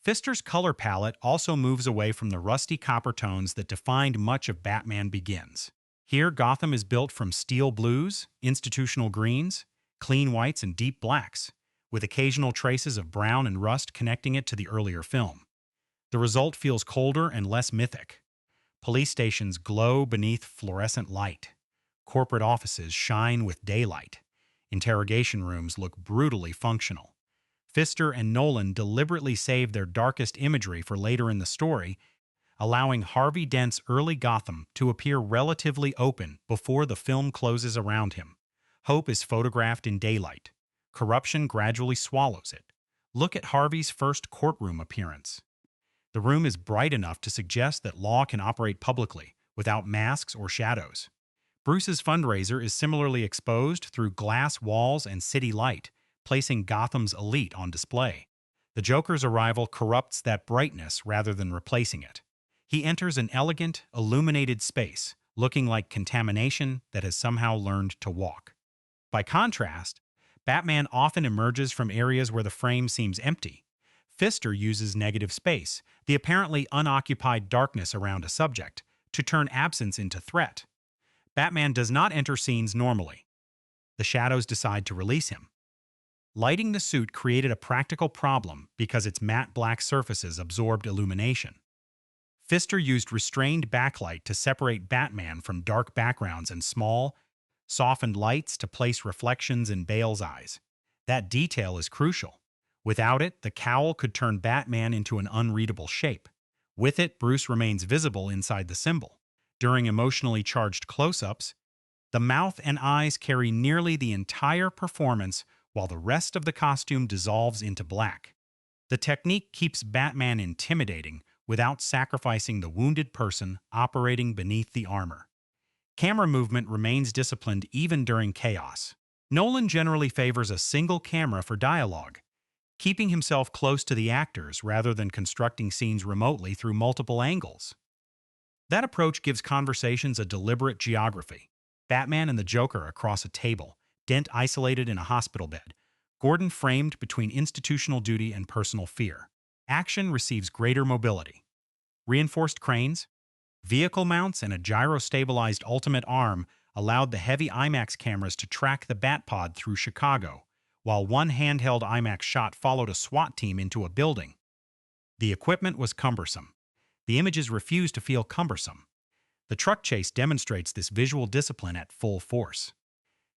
Pfister's color palette also moves away from the rusty copper tones that defined much of Batman Begins. Here, Gotham is built from steel blues, institutional greens, clean whites, and deep blacks, with occasional traces of brown and rust connecting it to the earlier film. The result feels colder and less mythic. Police stations glow beneath fluorescent light. Corporate offices shine with daylight. Interrogation rooms look brutally functional. Pfister and Nolan deliberately save their darkest imagery for later in the story, allowing Harvey Dent's early Gotham to appear relatively open before the film closes around him. Hope is photographed in daylight. Corruption gradually swallows it. Look at Harvey's first courtroom appearance. The room is bright enough to suggest that law can operate publicly, without masks or shadows. Bruce's fundraiser is similarly exposed through glass walls and city light, placing Gotham's elite on display. The Joker's arrival corrupts that brightness rather than replacing it. He enters an elegant, illuminated space, looking like contamination that has somehow learned to walk. By contrast, Batman often emerges from areas where the frame seems empty. Pfister uses negative space, the apparently unoccupied darkness around a subject, to turn absence into threat. Batman does not enter scenes normally. The shadows decide to release him. Lighting the suit created a practical problem because its matte black surfaces absorbed illumination. Pfister used restrained backlight to separate Batman from dark backgrounds and small, softened lights to place reflections in Bale's eyes. That detail is crucial. Without it, the cowl could turn Batman into an unreadable shape. With it, Bruce remains visible inside the symbol. During emotionally charged close-ups, the mouth and eyes carry nearly the entire performance while the rest of the costume dissolves into black. The technique keeps Batman intimidating without sacrificing the wounded person operating beneath the armor. Camera movement remains disciplined even during chaos. Nolan generally favors a single camera for dialogue. keeping himself close to the actors rather than constructing scenes remotely through multiple angles. That approach gives conversations a deliberate geography. Batman and the Joker across a table, Dent isolated in a hospital bed, Gordon framed between institutional duty and personal fear. Action receives greater mobility. Reinforced cranes, vehicle mounts, and a gyro-stabilized ultimate arm allowed the heavy IMAX cameras to track the Batpod through Chicago, while one handheld IMAX shot followed a SWAT team into a building. The equipment was cumbersome. The images refused to feel cumbersome. The truck chase demonstrates this visual discipline at full force.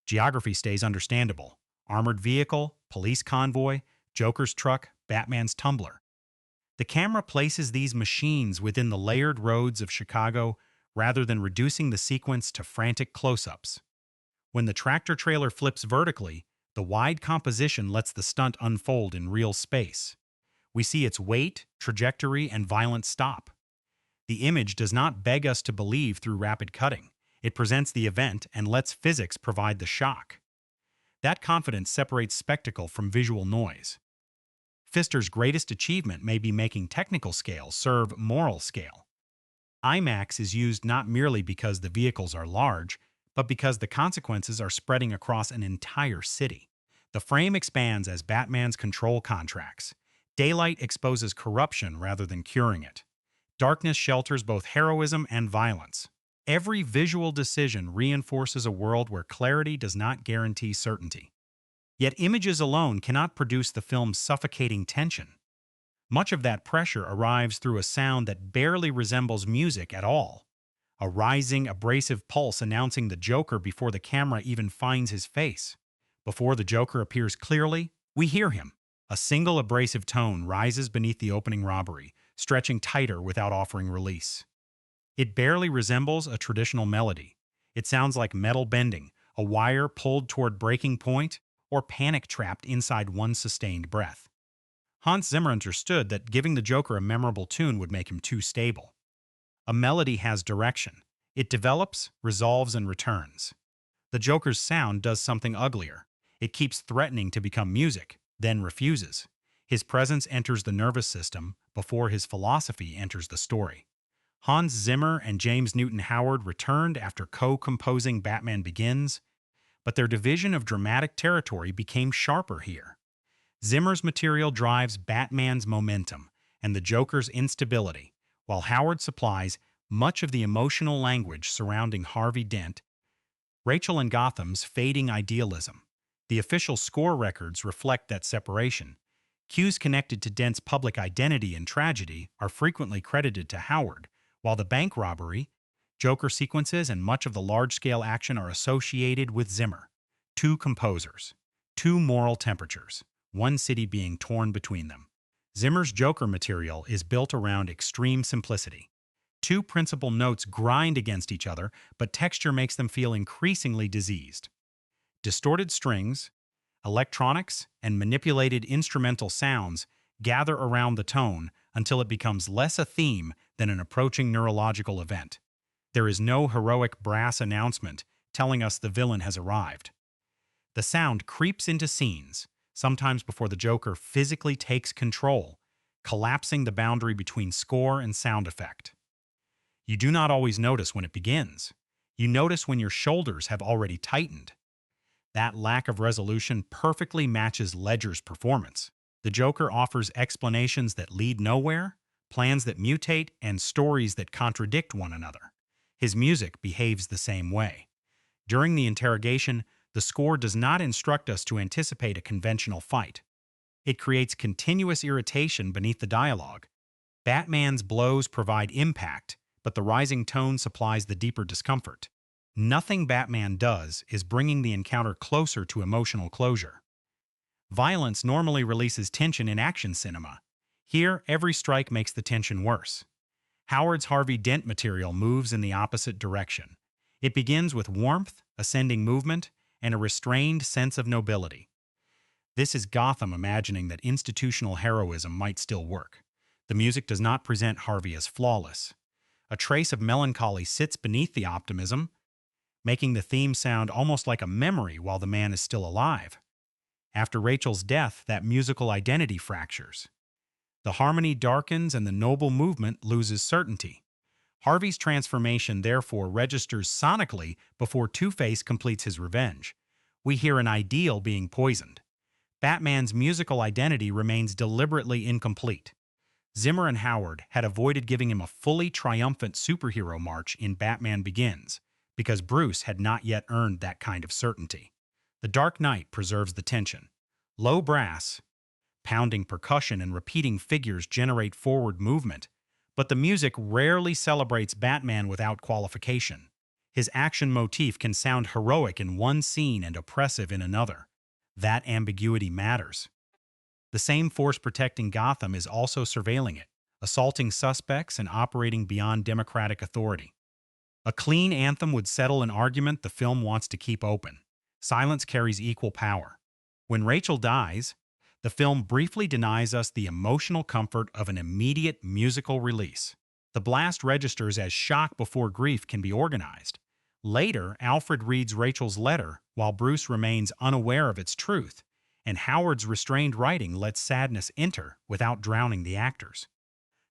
Geography stays understandable. Armored vehicle, police convoy, Joker's truck, Batman's tumbler. The camera places these machines within the layered roads of Chicago rather than reducing the sequence to frantic close-ups. When the tractor trailer flips vertically, the wide composition lets the stunt unfold in real space. We see its weight, trajectory, and violent stop. The image does not beg us to believe through rapid cutting. It presents the event and lets physics provide the shock. That confidence separates spectacle from visual noise. Pfister's greatest achievement may be making technical scale serve moral scale. IMAX is used not merely because the vehicles are large, but because the consequences are spreading across an entire city. The frame expands as Batman's control contracts. Daylight exposes corruption rather than curing it. Darkness shelters both heroism and violence. Every visual decision reinforces a world where clarity does not guarantee certainty. Yet images alone cannot produce the film's suffocating tension. Much of that pressure arrives through a sound that barely resembles music at all. A rising, abrasive pulse announcing the Joker before the camera even finds his face. Before the Joker appears clearly, we hear him. A single abrasive tone rises beneath the opening robbery, stretching tighter without offering release. It barely resembles a traditional melody. It sounds like metal bending, a wire pulled toward breaking point, or panic trapped inside one sustained breath. Hans Zimmer understood that giving the Joker a memorable tune would make him too stable. A melody has direction. It develops, resolves, and returns. The Joker's sound does something uglier. It keeps threatening to become music, then refuses. His presence enters the nervous system before his philosophy enters the story. Hans Zimmer and James Newton Howard returned after co-composing Batman Begins, but their division of dramatic territory became sharper here. Zimmer's material drives Batman's momentum and the Joker's instability, while Howard supplies much of the emotional language surrounding Harvey Dent, Rachel and Gotham's fading idealism. The official score records reflect that separation. Cues connected to Dent's public identity and tragedy are frequently credited to Howard, while the bank robbery, Joker sequences, and much of the large-scale action are associated with Zimmer. Two composers, two moral temperatures, one city being torn between them. Zimmer's Joker material is built around extreme simplicity. Two principal notes grind against each other, but texture makes them feel increasingly diseased. Distorted strings, electronics, and manipulated instrumental sounds gather around the tone until it becomes less a theme than an approaching neurological event. There is no heroic brass announcement telling us the villain has arrived. The sound creeps into scenes, sometimes before the Joker physically takes control, collapsing the boundary between score and sound effect. You do not always notice when it begins. You notice when your shoulders have already tightened. That lack of resolution perfectly matches Ledger's performance. The Joker offers explanations that lead nowhere, plans that mutate, and stories that contradict one another. His music behaves the same way. During the interrogation, the score does not instruct us to anticipate a conventional fight. It creates continuous irritation beneath the dialogue. Batman's blows provide impact, but the rising tone supplies the deeper discomfort. Nothing Batman does is bringing the encounter closer to emotional closure. Violence normally releases tension in action cinema. Here, every strike makes the tension worse. Howard's Harvey Dent material moves in the opposite direction. It begins with warmth, ascending movement, and a restrained sense of nobility. This is Gotham imagining that institutional heroism might still work. The music does not present Harvey as flawless. A trace of melancholy sits beneath the optimism, making the theme sound almost like a memory while the man is still alive. After Rachel's death, that musical identity fractures. The harmony darkens and the noble movement loses certainty. Harvey's transformation therefore registers sonically before Two-Face completes his revenge. We hear an ideal being poisoned. Batman's musical identity remains deliberately incomplete. Zimmer and Howard had avoided giving him a fully triumphant superhero march in Batman Begins because Bruce had not yet earned that kind of certainty. The Dark Knight preserves the tension. Low brass, pounding percussion and repeating figures generate forward movement, but the music rarely celebrates Batman without qualification. His action motif can sound heroic in one scene and oppressive in another. That ambiguity matters. The same force protecting Gotham is also surveilling it, assaulting suspects and operating beyond democratic authority. A clean anthem would settle an argument the film wants to keep open. Silence carries equal power. When Rachel dies, the film briefly denies us the emotional comfort of an immediate musical release. The blast registers as shock before grief can be organized. Later, Alfred reads Rachel's letter while Bruce remains unaware of its truth, and Howard's restrained writing lets sadness enter without drowning the actors.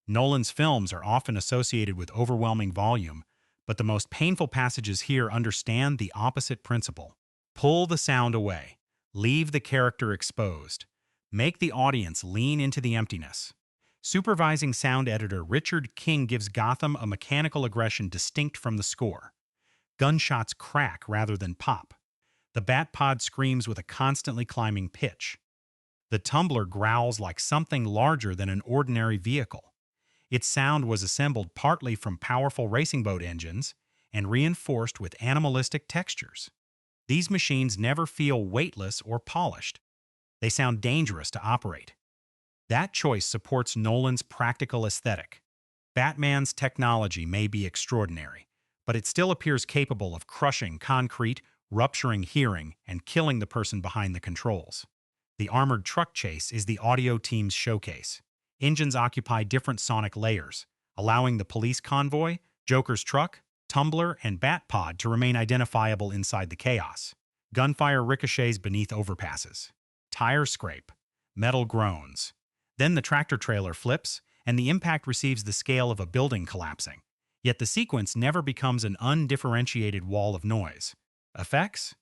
Nolan's films are often associated with overwhelming volume, but the most painful passages here understand the opposite principle. Pull the sound away. Leave the character exposed. Make the audience lean into the emptiness. Supervising sound editor Richard King gives Gotham a mechanical aggression distinct from the score. Gunshots crack rather than pop. The Batpod screams with a constantly climbing pitch. The Tumbler growls like something larger than an ordinary vehicle. Its sound was assembled partly from powerful racing boat engines and reinforced with animalistic textures. These machines never feel weightless or polished. They sound dangerous to operate. That choice supports Nolan's practical aesthetic. Batman's technology may be extraordinary, but it still appears capable of crushing concrete, rupturing hearing, and killing the person behind the controls. The armored truck chase is the audio team's showcase. Engines occupy different sonic layers, allowing the police convoy, Joker's truck, Tumbler, and Batpod to remain identifiable inside the chaos. Gunfire ricochets beneath overpasses. Tires scrape. Metal groans. Then the tractor-trailer flips, and the impact receives the scale of a building collapsing. Yet the sequence never becomes an undifferentiated wall of noise. Effects?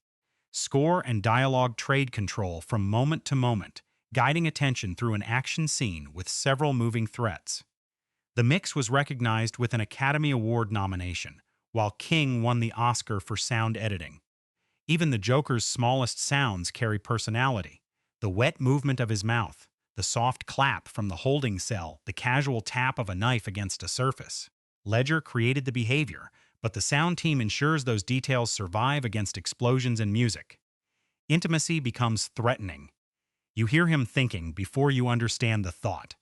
Score and dialogue trade control from moment to moment, guiding attention through an action scene with several moving threats. The mix was recognized with an Academy Award nomination, while King won the Oscar for sound editing. Even the Joker's smallest sounds carry personality. The wet movement of his mouth, the soft clap from the holding cell, the casual tap of a knife against a surface. Ledger created the behavior, but the sound team ensures those details survive against explosions and music. Intimacy becomes threatening. You hear him thinking before you understand the thought.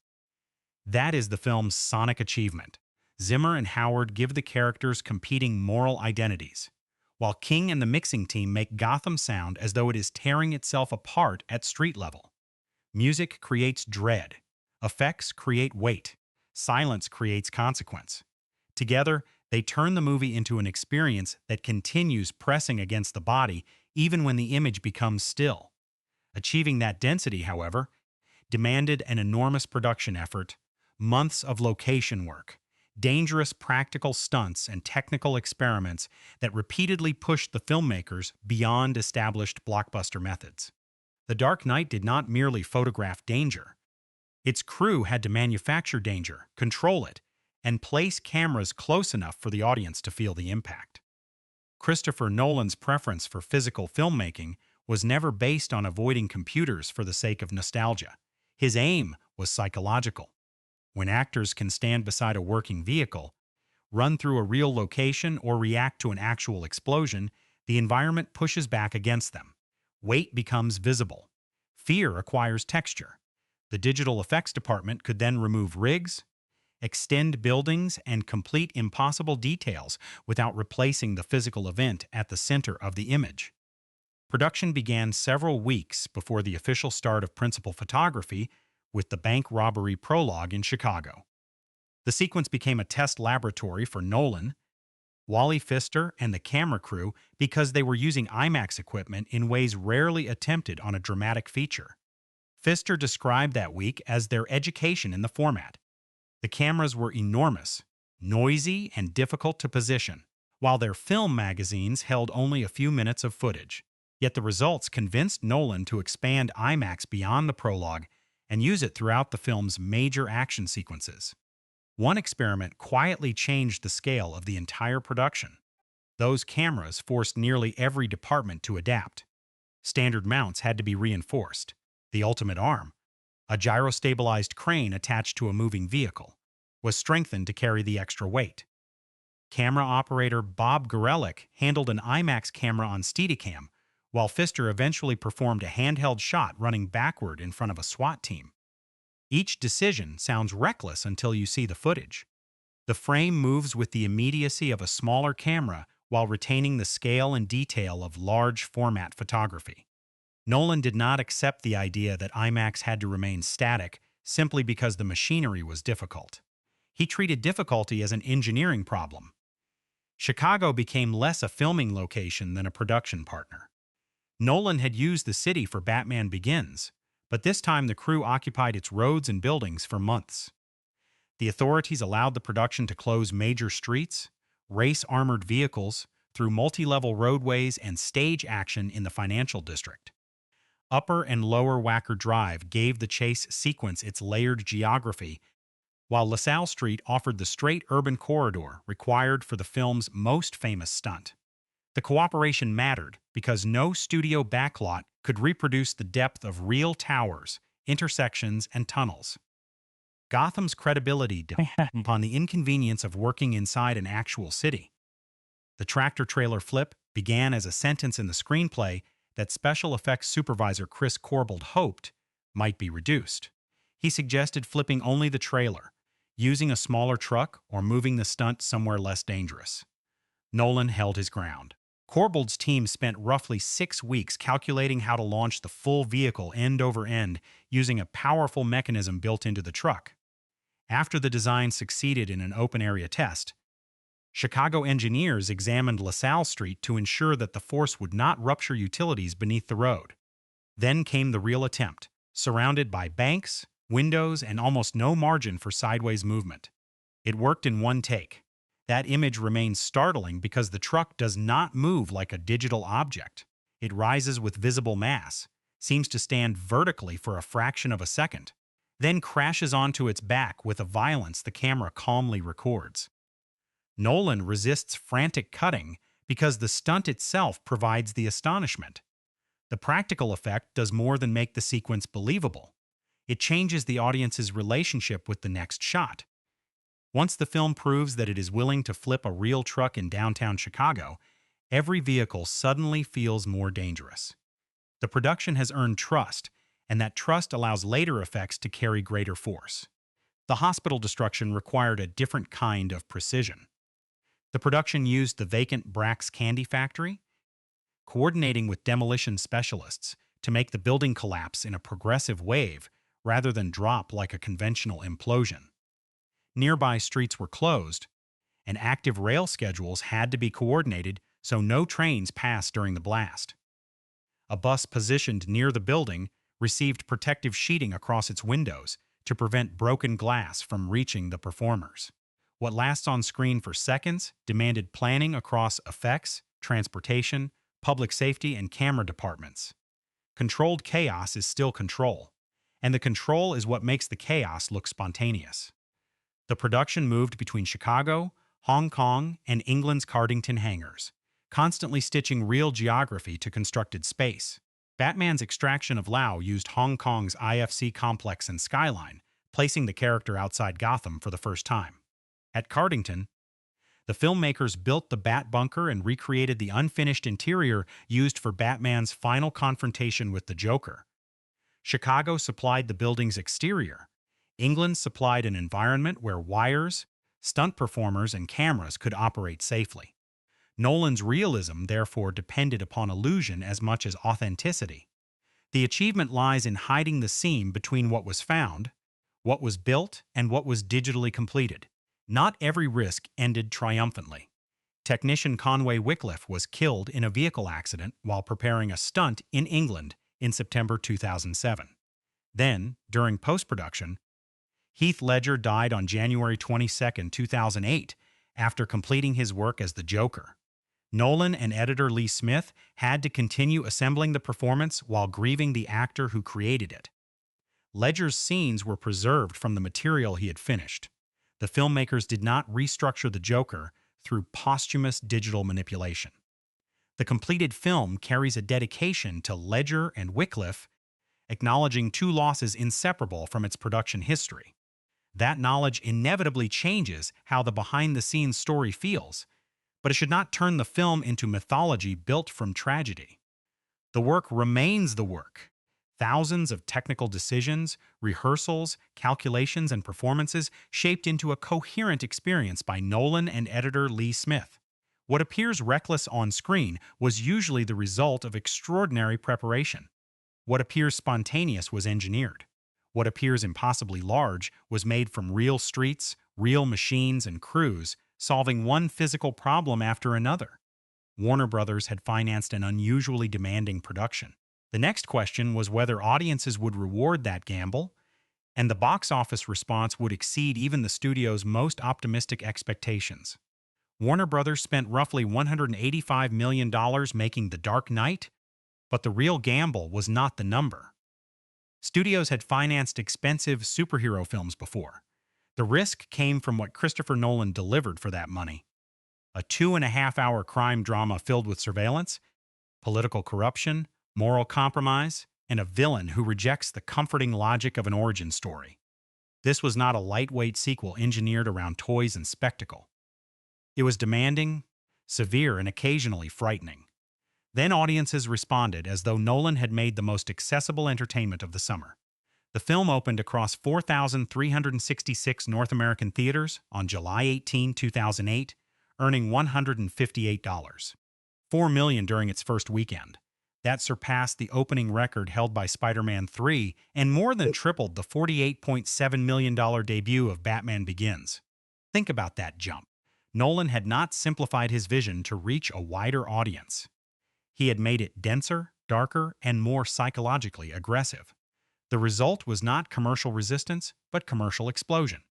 That is the film's sonic achievement. Zimmer and Howard give the characters competing moral identities, while King and the mixing team make Gotham sound as though it is tearing itself apart at street level. Music creates dread. Effects create weight. Silence creates consequence. Together, they turn the movie into an experience that continues pressing against the body even when the image becomes still. Achieving that density, however, demanded an enormous production effort, months of location work, dangerous practical stunts and technical experiments that repeatedly pushed the filmmakers beyond established blockbuster methods. The Dark Knight did not merely photograph danger. Its crew had to manufacture danger, control it, and place cameras close enough for the audience to feel the impact. Christopher Nolan's preference for physical filmmaking was never based on avoiding computers for the sake of nostalgia. His aim was psychological. When actors can stand beside a working vehicle, run through a real location, or react to an actual explosion, the environment pushes back against them. Weight becomes visible. Fear acquires texture. The digital effects department could then remove rigs, extend buildings, and complete impossible details without replacing the physical event at the center of the image. Production began several weeks before the official start of principal photography with the bank robbery prologue in Chicago. The sequence became a test laboratory for Nolan, Wally Pfister and the camera crew because they were using IMAX equipment in ways rarely attempted on a dramatic feature. Pfister described that week as their education in the format. The cameras were enormous, noisy, and difficult to position, while their film magazines held only a few minutes of footage. Yet the results convinced Nolan to expand IMAX beyond the prologue and use it throughout the film's major action sequences. One experiment quietly changed the scale of the entire production. Those cameras forced nearly every department to adapt. Standard mounts had to be reinforced. The ultimate arm, a gyro-stabilized crane attached to a moving vehicle, was strengthened to carry the extra weight. Camera operator Bob Gorelick handled an IMAX camera on Steadicam, while Pfister eventually performed a handheld shot running backward in front of a SWAT team. Each decision sounds reckless until you see the footage. The frame moves with the immediacy of a smaller camera while retaining the scale and detail of large format photography. Nolan did not accept the idea that IMAX had to remain static simply because the machinery was difficult. He treated difficulty as an engineering problem. Chicago became less a filming location than a production partner. Nolan had used the city for Batman Begins, but this time the crew occupied its roads and buildings for months. The authorities allowed the production to close major streets, race armored vehicles through multi-level roadways, and stage action in the financial district. Upper and Lower Wacker Drive gave the chase sequence its layered geography, while LaSalle Street offered the straight urban corridor required for the film's most famous stunt. The cooperation mattered because no studio backlot could reproduce the depth of real towers, intersections, and tunnels. Gotham's credibility depended upon the inconvenience of working inside an actual city. The tractor-trailer flip began as a sentence in the screenplay that special effects supervisor Chris Corbould hoped might be reduced. He suggested flipping only the trailer, using a smaller truck, or moving the stunt somewhere less dangerous. Nolan held his ground. Corbould's team spent roughly 6 weeks calculating how to launch the full vehicle end over end using a powerful mechanism built into the truck. After the design succeeded in an open-area test, Chicago engineers examined LaSalle Street to ensure that the force would not rupture utilities beneath the road. Then came the real attempt, surrounded by banks, windows, and almost no margin for sideways movement. It worked in one take. That image remains startling because the truck does not move like a digital object. It rises with visible mass, seems to stand vertically for a fraction of a second, then crashes onto its back with a violence the camera calmly records. Nolan resists frantic cutting because the stunt itself provides the astonishment. The practical effect does more than make the sequence believable. It changes the audience's relationship with the next shot. Once the film proves that it is willing to flip a real truck in downtown Chicago, every vehicle suddenly feels more dangerous. The production has earned trust, and that trust allows later effects to carry greater force. The hospital destruction required a different kind of precision. The production used the vacant Brax candy factory, coordinating with demolition specialists to make the building collapse in a progressive wave rather than drop like a conventional implosion. Nearby streets were closed, and active rail schedules had to be coordinated so no trains passed during the blast. A bus positioned near the building received protective sheeting across its windows to prevent broken glass from reaching the performers. What lasts on screen for seconds demanded planning across effects, transportation, public safety, and camera departments. Controlled chaos is still control, and the control is what makes the chaos look spontaneous. The production moved between Chicago, Hong Kong, and England's Cardington hangars, constantly stitching real geography to constructed space. Batman's extraction of Lau used Hong Kong's IFC complex and skyline, placing the character outside Gotham for the first time. At Cardington, the filmmakers built the Bat Bunker and recreated the unfinished interior used for Batman's final confrontation with the Joker. Chicago supplied the building's exterior. England supplied an environment where wires, stunt performers, and cameras could operate safely. Nolan's realism, therefore, depended upon illusion as much as authenticity. The achievement lies in hiding the seam between what was found, what was built, and what was digitally completed. Not every risk ended triumphantly. Technician Conway Wycliffe was killed in a vehicle accident while preparing a stunt in England in September 2007. Then, during post-production, Heath Ledger died on January 22, 2008, after completing his work as the Joker. Nolan and editor Lee Smith had to continue assembling the performance while grieving the actor who created it. Ledger's scenes were preserved from the material he had finished. The filmmakers did not restructure the Joker through posthumous digital manipulation. The completed film carries a dedication to Ledger and Wycliffe, acknowledging two losses inseparable from its production history. That knowledge inevitably changes how the behind-the-scenes story feels, but it should not turn the film into mythology built from tragedy. The work remains the work. Thousands of technical decisions, rehearsals, calculations, and performances shaped into a coherent experience by Nolan and editor Lee Smith. What appears reckless on screen was usually the result of extraordinary preparation. What appears spontaneous was engineered. What appears impossibly large was made from real streets, real machines, and crews, solving one physical problem after another. Warner Brothers had financed an unusually demanding production. The next question was whether audiences would reward that gamble, and the box office response would exceed even the studio's most optimistic expectations. Warner Brothers spent roughly $185 million making The Dark Knight, but the real gamble was not the number. Studios had financed expensive superhero films before. The risk came from what Christopher Nolan delivered for that money. A 2.5-hour crime drama filled with surveillance, political corruption, moral compromise, and a villain who rejects the comforting logic of an origin story. This was not a lightweight sequel engineered around toys and spectacle. It was demanding, severe, and occasionally frightening. Then audiences responded as though Nolan had made the most accessible entertainment of the summer. The film opened across 4,366 North American theaters on July 18, 2008, earning $158. $4 million during its first weekend. That surpassed the opening record held by Spider-Man 3 and more than tripled the $48.7 million debut of Batman Begins. Think about that jump. Nolan had not simplified his vision to reach a wider audience. He had made it denser, darker, and more psychologically aggressive. The result was not commercial resistance, but commercial explosion.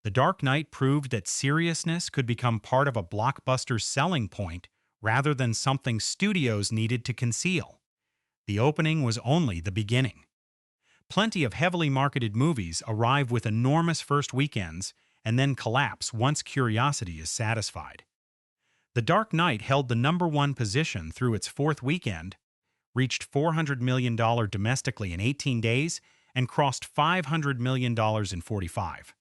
The Dark Knight proved that seriousness could become part of a blockbuster's selling point rather than something studios needed to conceal. The opening was only the beginning. Plenty of heavily marketed movies arrive with enormous first weekends and then collapse once curiosity is satisfied. The Dark Knight held the #1 position through its fourth weekend, reached $400 million domestically in 18 days, and crossed $500 million in 45.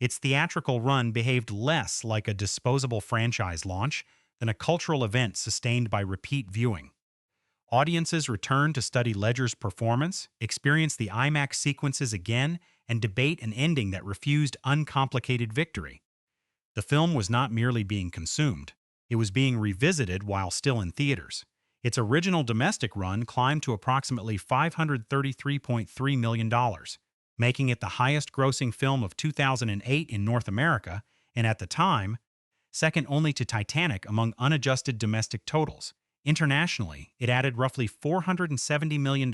Its theatrical run behaved less like a disposable franchise launch than a cultural event sustained by repeat viewing. Audiences returned to study Ledger's performance, experience the IMAX sequences again, and debate an ending that refused uncomplicated victory. The film was not merely being consumed. It was being revisited while still in theaters. Its original domestic run climbed to approximately $533.3 million, making it the highest-grossing film of 2008 in North America, and at the time, second only to Titanic among unadjusted domestic totals. Internationally, it added roughly $470 million,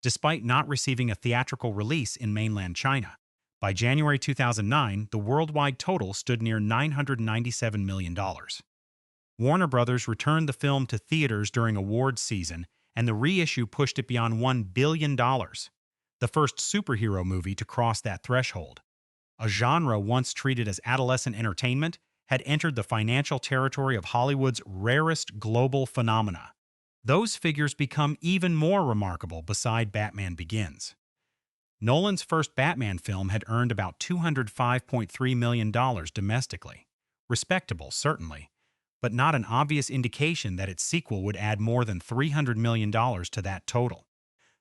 despite not receiving a theatrical release in mainland China. By January 2009, the worldwide total stood near $997 million. Warner Brothers returned the film to theaters during awards season, and the reissue pushed it beyond $1 billion, the first superhero movie to cross that threshold. A genre once treated as adolescent entertainment had entered the financial territory of Hollywood's rarest global phenomena. Those figures become even more remarkable beside Batman Begins. Nolan's first Batman film had earned about $205.3 million domestically. Respectable, certainly, but not an obvious indication that its sequel would add more than $300 million to that total.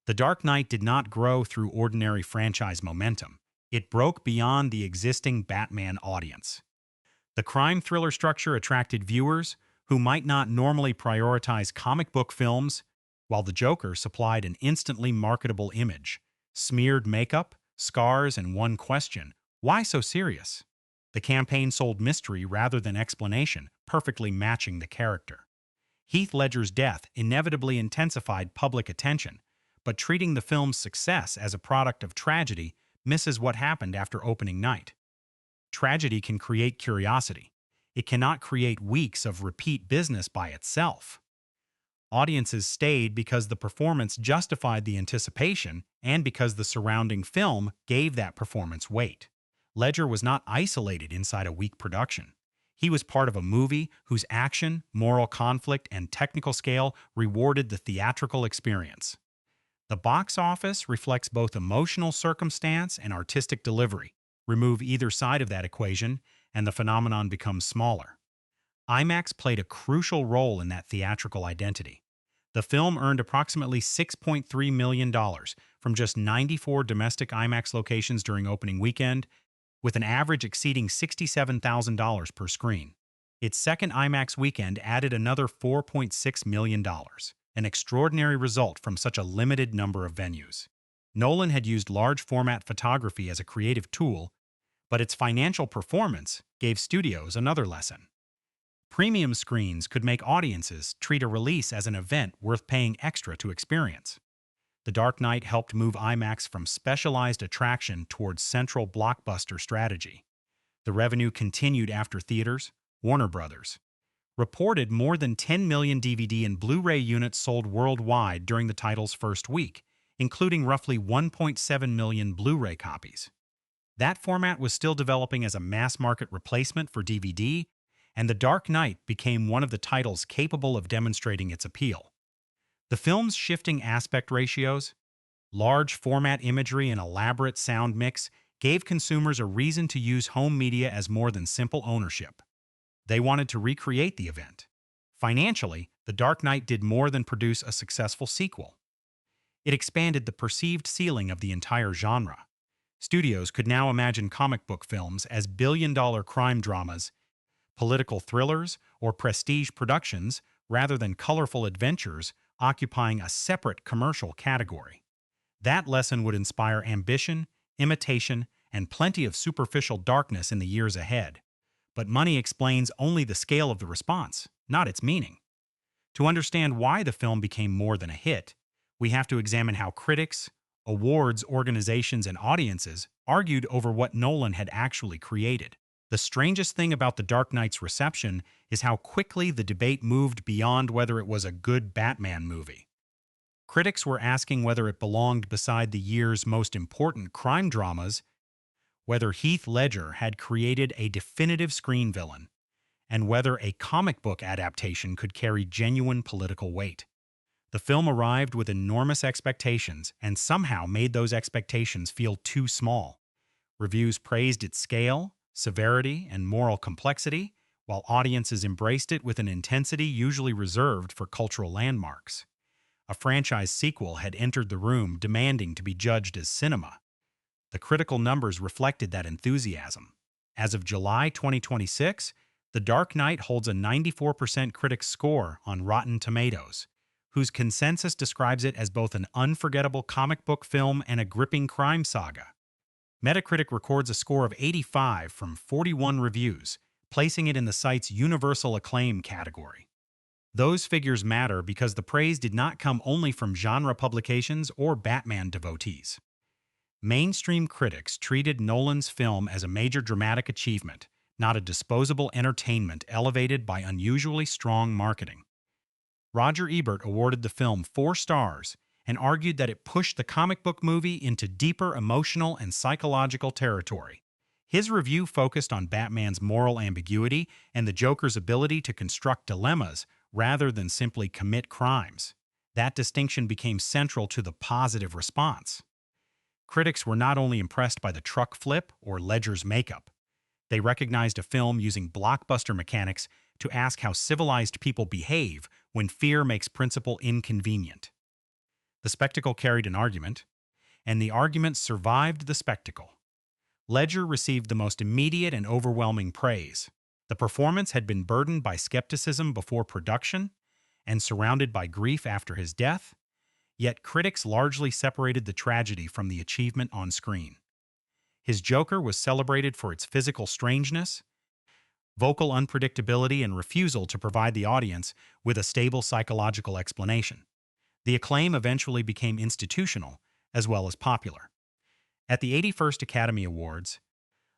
The Dark Knight did not grow through ordinary franchise momentum. It broke beyond the existing Batman audience. The crime thriller structure attracted viewers who might not normally prioritize comic book films, while the Joker supplied an instantly marketable image: smeared makeup, scars, and one question: why so serious? The campaign sold mystery rather than explanation, perfectly matching the character. Heath Ledger's death inevitably intensified public attention, but treating the film's success as a product of tragedy misses what happened after opening night. Tragedy can create curiosity. It cannot create weeks of repeat business by itself. Audiences stayed because the performance justified the anticipation and because the surrounding film gave that performance weight. Ledger was not isolated inside a weak production. He was part of a movie whose action, moral conflict, and technical scale rewarded the theatrical experience. The box office reflects both emotional circumstance and artistic delivery. Remove either side of that equation, and the phenomenon becomes smaller. IMAX played a crucial role in that theatrical identity. The film earned approximately $6.3 million from just 94 domestic IMAX locations during opening weekend, with an average exceeding $67,000 per screen. Its second IMAX weekend added another $4.6 million, an extraordinary result from such a limited number of venues. Nolan had used large-format photography as a creative tool, but its financial performance gave studios another lesson. Premium screens could make audiences treat a release as an event worth paying extra to experience. The Dark Knight helped move IMAX from specialized attraction towards central blockbuster strategy. The revenue continued after theaters. Warner Brothers reported more than 10 million DVD and Blu-ray units sold worldwide during the title's first week, including roughly 1.7 million Blu-ray copies. That format was still developing as a mass-market replacement for DVD, and The Dark Knight became one of the titles capable of demonstrating its appeal. The film's shifting aspect ratios, large format imagery, and elaborate sound mix gave consumers a reason to use home media as more than simple ownership. They wanted to recreate the event. Financially, The Dark Knight did more than produce a successful sequel. It expanded the perceived ceiling of the entire genre. Studios could now imagine comic book films as billion-dollar crime dramas, political thrillers, or prestige productions rather than colorful adventures occupying a separate commercial category. That lesson would inspire ambition, imitation, and plenty of superficial darkness in the years ahead. But money explains only the scale of the response, not its meaning. To understand why the film became more than a hit, we have to examine how critics, awards organizations, and audiences argued over what Nolan had actually created. The strangest thing about The Dark Knight's reception is how quickly the debate moved beyond whether it was a good Batman movie. Critics were asking whether it belonged beside the year's most important crime dramas, whether Heath Ledger had created a definitive screen villain, and whether a comic book adaptation could carry genuine political weight. The film arrived with enormous expectations and somehow made those expectations feel too small. Reviews praised its scale, severity, and moral complexity, while audiences embraced it with an intensity usually reserved for cultural landmarks. A franchise sequel had entered the room demanding to be judged as cinema. The critical numbers reflected that enthusiasm. As of July 2026, The Dark Knight holds a 94% critics score on Rotten Tomatoes, whose consensus describes it as both an unforgettable comic book film and a gripping crime saga. Metacritic records a score of 85 from 41 reviews, placing it in the site's universal acclaim category. Those figures matter because the praise did not come only from genre publications or Batman devotees. Mainstream critics treated Nolan's film as a major dramatic achievement, not a disposable entertainment elevated by unusually strong marketing. Roger Ebert awarded the film 4 stars and argued that it pushed the comic book movie into deeper emotional and psychological territory. His review focused on Batman's moral ambiguity and the Joker's ability to construct dilemmas rather than simply commit crimes. That distinction became central to the positive response. Critics were not only impressed by the truck flip or Ledger's makeup. They recognized a film using blockbuster mechanics to ask how civilized people behave when fear makes principle inconvenient. The spectacle carried an argument, and the argument survived the spectacle. Ledger received the most immediate and overwhelming praise. The performance had been burdened by skepticism before production and surrounded by grief after his death, yet critics largely separated the tragedy from the achievement on screen. His Joker was celebrated for its physical strangeness, vocal unpredictability, and refusal to provide the audience with a stable psychological explanation. The acclaim eventually became institutional as well as popular. At the 81st Academy Awards,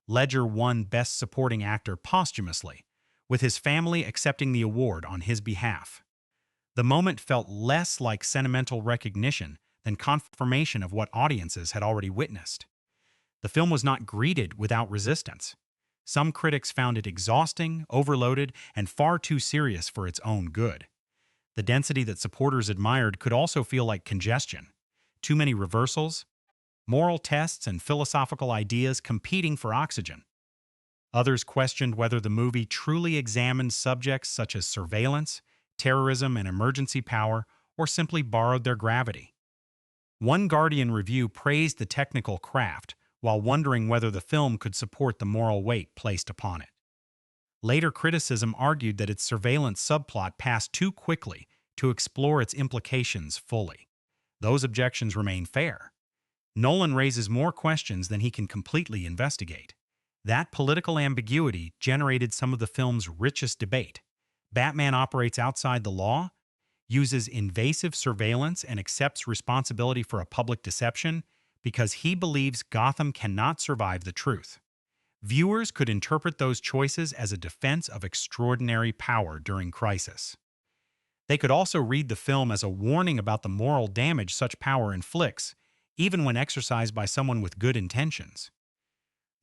Ledger won Best Supporting Actor posthumously, with his family accepting the award on his behalf. The moment felt less like sentimental recognition than confirmation of what audiences had already witnessed. The film was not greeted without resistance. Some critics found it exhausting, overloaded, and far too serious for its own good. The density that supporters admired could also feel like congestion. Too many reversals, moral tests, and philosophical ideas competing for oxygen. Others questioned whether the movie truly examined subjects such as surveillance, terrorism, and emergency power, or simply borrowed their gravity. One Guardian review praised the technical craft, while wondering whether the film could support the moral weight placed upon it. Later criticism argued that its surveillance subplot passed too quickly to explore its implications fully. Those objections remain fair. Nolan raises more questions than he can completely investigate. That political ambiguity generated some of the film's richest debate. Batman operates outside the law, uses invasive surveillance, and accepts responsibility for a public deception because he believes Gotham cannot survive the truth. Viewers could interpret those choices as a defense of extraordinary power during crisis. They could also read the film as a warning about the moral damage such power inflicts, even when exercised by someone with good intentions.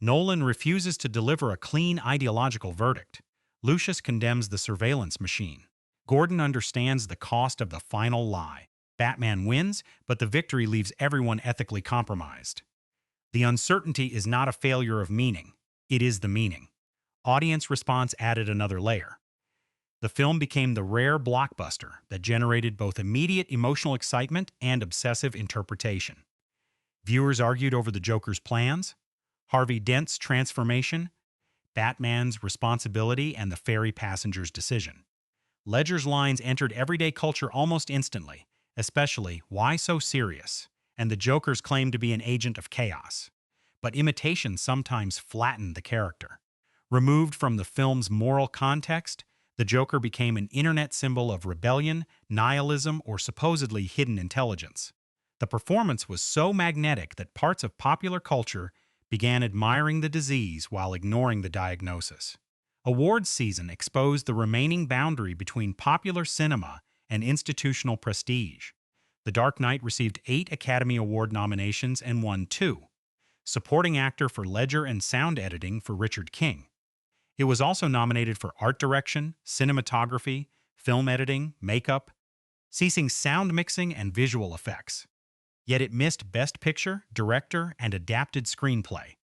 Nolan refuses to deliver a clean ideological verdict. Lucius condemns the surveillance machine. Gordon understands the cost of the final lie. Batman wins, but the victory leaves everyone ethically compromised. The uncertainty is not a failure of meaning. It is the meaning. Audience response added another layer. The film became the rare blockbuster that generated both immediate emotional excitement and obsessive interpretation. Viewers argued over the Joker's plans, Harvey Dent's transformation, Batman's responsibility, and the ferry passenger's decision. Ledger's lines entered everyday culture almost instantly, especially "Why so serious?" and the Joker's claim to be an agent of chaos. But imitation sometimes flattened the character. Removed from the film's moral context, the Joker became an internet symbol of rebellion, nihilism, or supposedly hidden intelligence. The performance was so magnetic that parts of popular culture began admiring the disease while ignoring the diagnosis. Awards season exposed the remaining boundary between popular cinema and institutional prestige. The Dark Knight received 8 Academy Award nominations and won 2. Supporting actor for Ledger and sound editing for Richard King. It was also nominated for art direction, cinematography, film editing, makeup, ceasing sound mixing, and visual effects. Yet it missed Best Picture, Director, and Adapted Screenplay.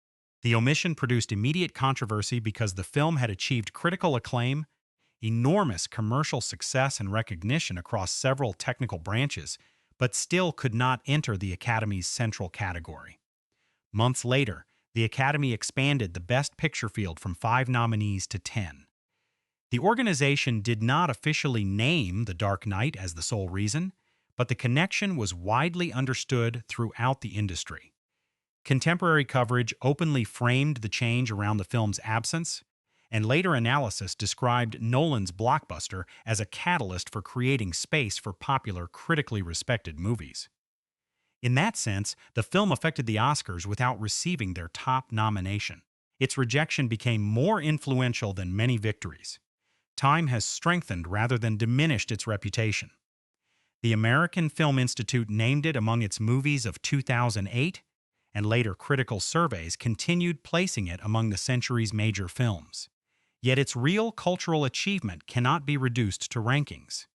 The omission produced immediate controversy because the film had achieved critical acclaim, enormous commercial success, and recognition across several technical branches, but still could not enter the Academy's central category. Months later, the Academy expanded the Best Picture field from 5 nominees to 10. The organization did not officially name The Dark Knight as the sole reason, but the connection was widely understood throughout the industry. Contemporary coverage openly framed the change around the film's absence, and later analysis described Nolan's blockbuster as a catalyst for creating space for popular, critically respected movies. In that sense, the film affected the Oscars without receiving their top nomination. Its rejection became more influential than many victories. Time has strengthened rather than diminished its reputation. The American Film Institute named it among its movies of 2008, and later critical surveys continued placing it among the century's major films. Yet its real cultural achievement cannot be reduced to rankings.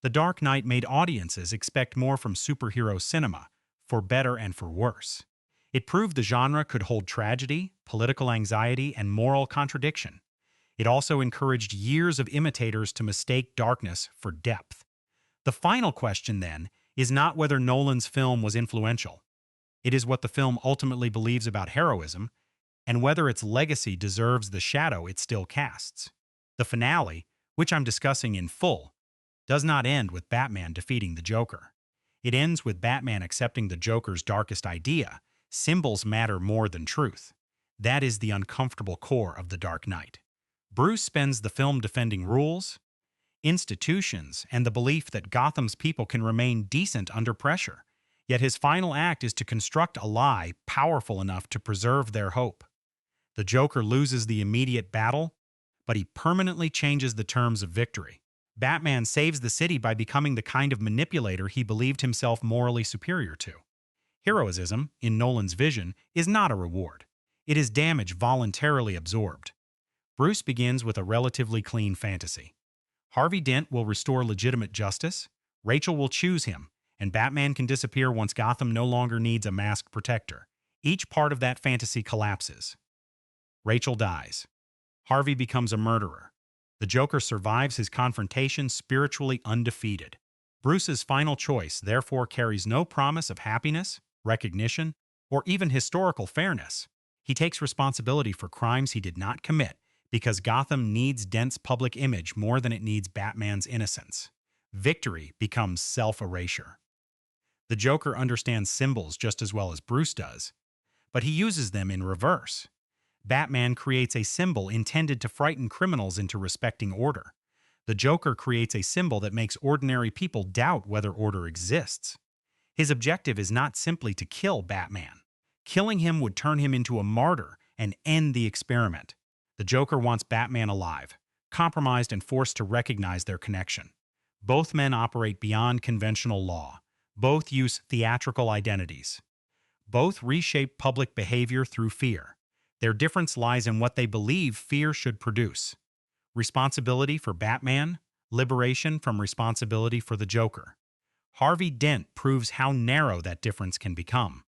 The Dark Knight made audiences expect more from superhero cinema, for better and for worse. It proved the genre could hold tragedy, political anxiety, and moral contradiction. It also encouraged years of imitators to mistake darkness for depth. The final question, then, is not whether Nolan's film was influential. It is what the film ultimately believes about heroism, and whether its legacy deserves the shadow it still casts. The finale, which I'm discussing in full, does not end with Batman defeating the Joker. It ends with Batman accepting the Joker's darkest idea: symbols matter more than truth. That is the uncomfortable core of The Dark Knight. Bruce spends the film defending rules, institutions, and the belief that Gotham's people can remain decent under pressure. Yet his final act is to construct a lie powerful enough to preserve their hope. The Joker loses the immediate battle, but he permanently changes the terms of victory. Batman saves the city by becoming the kind of manipulator he believed himself morally superior to. Heroism, in Nolan's vision, is not a reward. It is damage voluntarily absorbed. Bruce begins with a relatively clean fantasy. Harvey Dent will restore legitimate justice, Rachel will choose him, and Batman can disappear once Gotham no longer needs a masked protector. Each part of that fantasy collapses. Rachel dies. Harvey becomes a murderer. The Joker survives his confrontation spiritually undefeated. Bruce's final choice therefore carries no promise of happiness, recognition, or even historical fairness. He takes responsibility for crimes he did not commit because Gotham needs Dent's public image more than it needs Batman's innocence. Victory becomes self-erasure. The Joker understands symbols just as well as Bruce does, but he uses them in reverse. Batman creates a symbol intended to frighten criminals into respecting order. The Joker creates a symbol that makes ordinary people doubt whether order exists. His objective is not simply to kill Batman. Killing him would turn him into a martyr and end the experiment. The Joker wants Batman alive, compromised and forced to recognize their connection. Both men operate beyond conventional law. Both use theatrical identities. Both reshape public behavior through fear. Their difference lies in what they believe fear should produce. Responsibility for Batman, liberation from responsibility for the Joker. Harvey Dent proves how narrow that difference can become.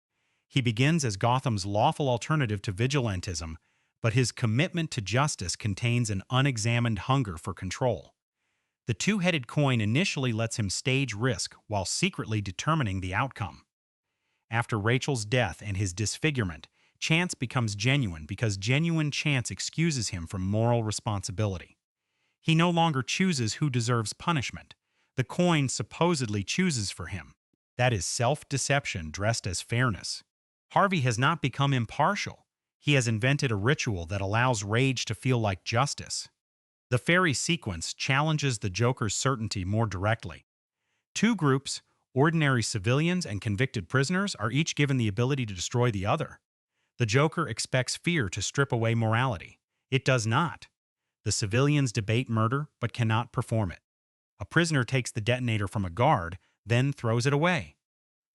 He begins as Gotham's lawful alternative to vigilantism, but his commitment to justice contains an unexamined hunger for control. The two-headed coin initially lets him stage risk while secretly determining the outcome. After Rachel's death and his disfigurement, chance becomes genuine because genuine chance excuses him from moral responsibility. He no longer chooses who deserves punishment. The coin supposedly chooses for him. That is self-deception dressed as fairness. Harvey has not become impartial. He has invented a ritual that allows rage to feel like justice. The fairy sequence challenges the Joker's certainty more directly. Two groups, ordinary civilians and convicted prisoners, are each given the ability to destroy the other. The Joker expects fear to strip away morality. It does not. The civilians debate murder but cannot perform it. A prisoner takes the detonator from a guard, then throws it away.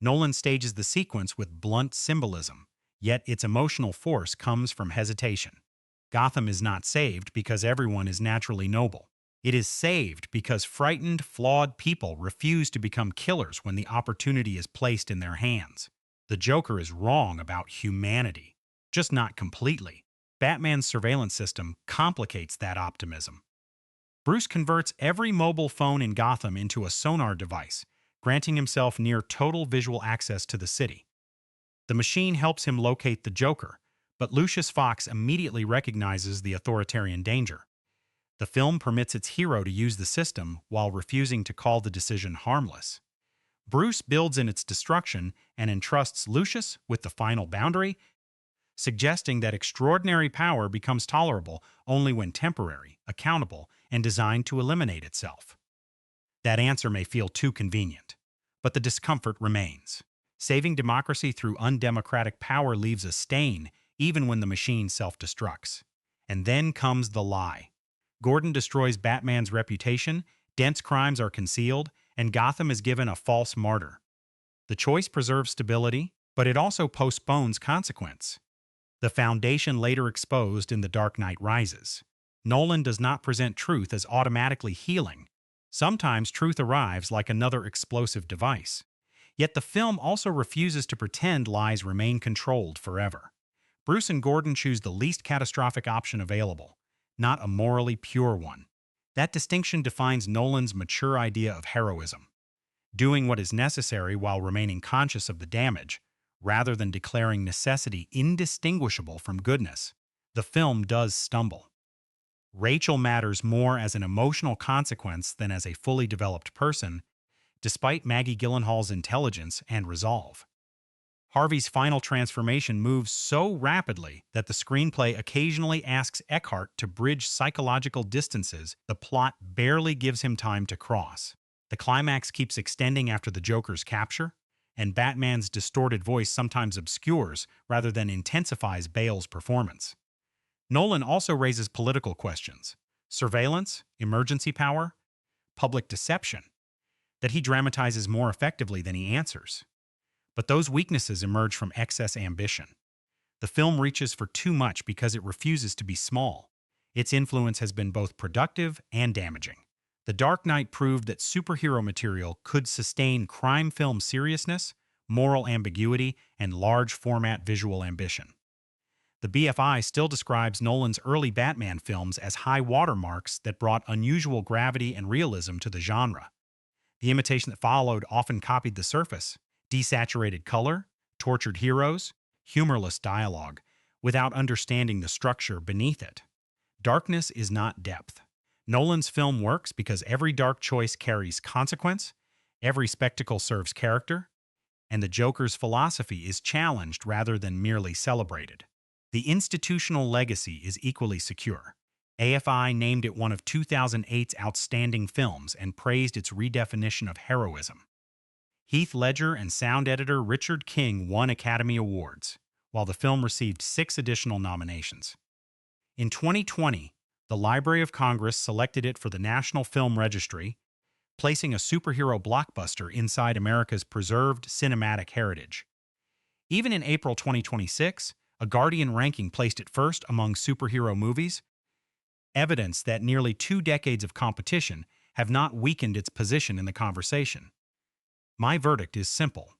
Nolan stages the sequence with blunt symbolism, yet its emotional force comes from hesitation. Gotham is not saved because everyone is naturally noble. It is saved because frightened, flawed people refuse to become killers when the opportunity is placed in their hands. The Joker is wrong about humanity, just not completely. Batman's surveillance system complicates that optimism. Bruce converts every mobile phone in Gotham into a sonar device, granting himself near total visual access to the city. The machine helps him locate the Joker, but Lucius Fox immediately recognizes the authoritarian danger. The film permits its hero to use the system while refusing to call the decision harmless. Bruce builds in its destruction and entrusts Lucius with the final boundary, suggesting that extraordinary power becomes tolerable only when temporary, accountable, and designed to eliminate itself. That answer may feel too convenient, but the discomfort remains. Saving democracy through undemocratic power leaves a stain even when the machine self-destructs. And then comes the lie. Gordon destroys Batman's reputation, Dent's crimes are concealed, and Gotham is given a false martyr. The choice preserves stability, but it also postpones consequence. The foundation later exposed in The Dark Knight Rises. Nolan does not present truth as automatically healing. Sometimes truth arrives like another explosive device. Yet the film also refuses to pretend lies remain controlled forever. Bruce and Gordon choose the least catastrophic option available, not a morally pure one. That distinction defines Nolan's mature idea of heroism. Doing what is necessary while remaining conscious of the damage, rather than declaring necessity indistinguishable from goodness. The film does stumble. Rachel matters more as an emotional consequence than as a fully developed person, despite Maggie Gyllenhaal's intelligence and resolve. Harvey's final transformation moves so rapidly that the screenplay occasionally asks Eckhart to bridge psychological distances the plot barely gives him time to cross. The climax keeps extending after the Joker's capture, and Batman's distorted voice sometimes obscures rather than intensifies Bale's performance. Nolan also raises political questions: surveillance, emergency power, public deception, that he dramatizes more effectively than he answers. But those weaknesses emerge from excess ambition. The film reaches for too much because it refuses to be small. Its influence has been both productive and damaging. The Dark Knight proved that superhero material could sustain crime film seriousness, moral ambiguity, and large-format visual ambition. The BFI still describes Nolan's early Batman films as high watermarks that brought unusual gravity and realism to the genre. The imitation that followed often copied the surface: desaturated color, tortured heroes, humorless dialogue, without understanding the structure beneath it. Darkness is not depth. Nolan's film works because every dark choice carries consequence, every spectacle serves character, and the Joker's philosophy is challenged rather than merely celebrated. The institutional legacy is equally secure. AFI named it one of 2008's outstanding films and praised its redefinition of heroism. Heath Ledger and sound editor Richard King won Academy Awards, while the film received 6 additional nominations. In 2020, the Library of Congress selected it for the National Film Registry, placing a superhero blockbuster inside America's preserved cinematic heritage. Even in April 2026, a Guardian ranking placed it first among superhero movies, evidence that nearly 2 decades of competition have not weakened its position in the conversation. My verdict is simple.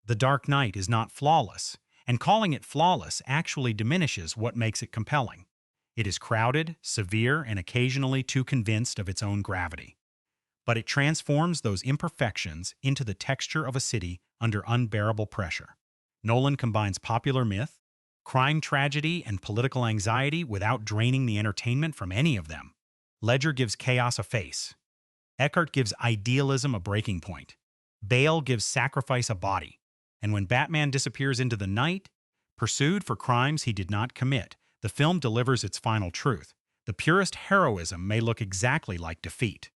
The Dark Knight is not flawless, and calling it flawless actually diminishes what makes it compelling. It is crowded, severe, and occasionally too convinced of its own gravity. But it transforms those imperfections into the texture of a city under unbearable pressure. Nolan combines popular myth, crime tragedy, and political anxiety without draining the entertainment from any of them. Ledger gives chaos a face. Eckhart gives idealism a breaking point. Bale gives sacrifice a body. And when Batman disappears into the night, pursued for crimes he did not commit, the film delivers its final truth. The purest heroism may look exactly like defeat.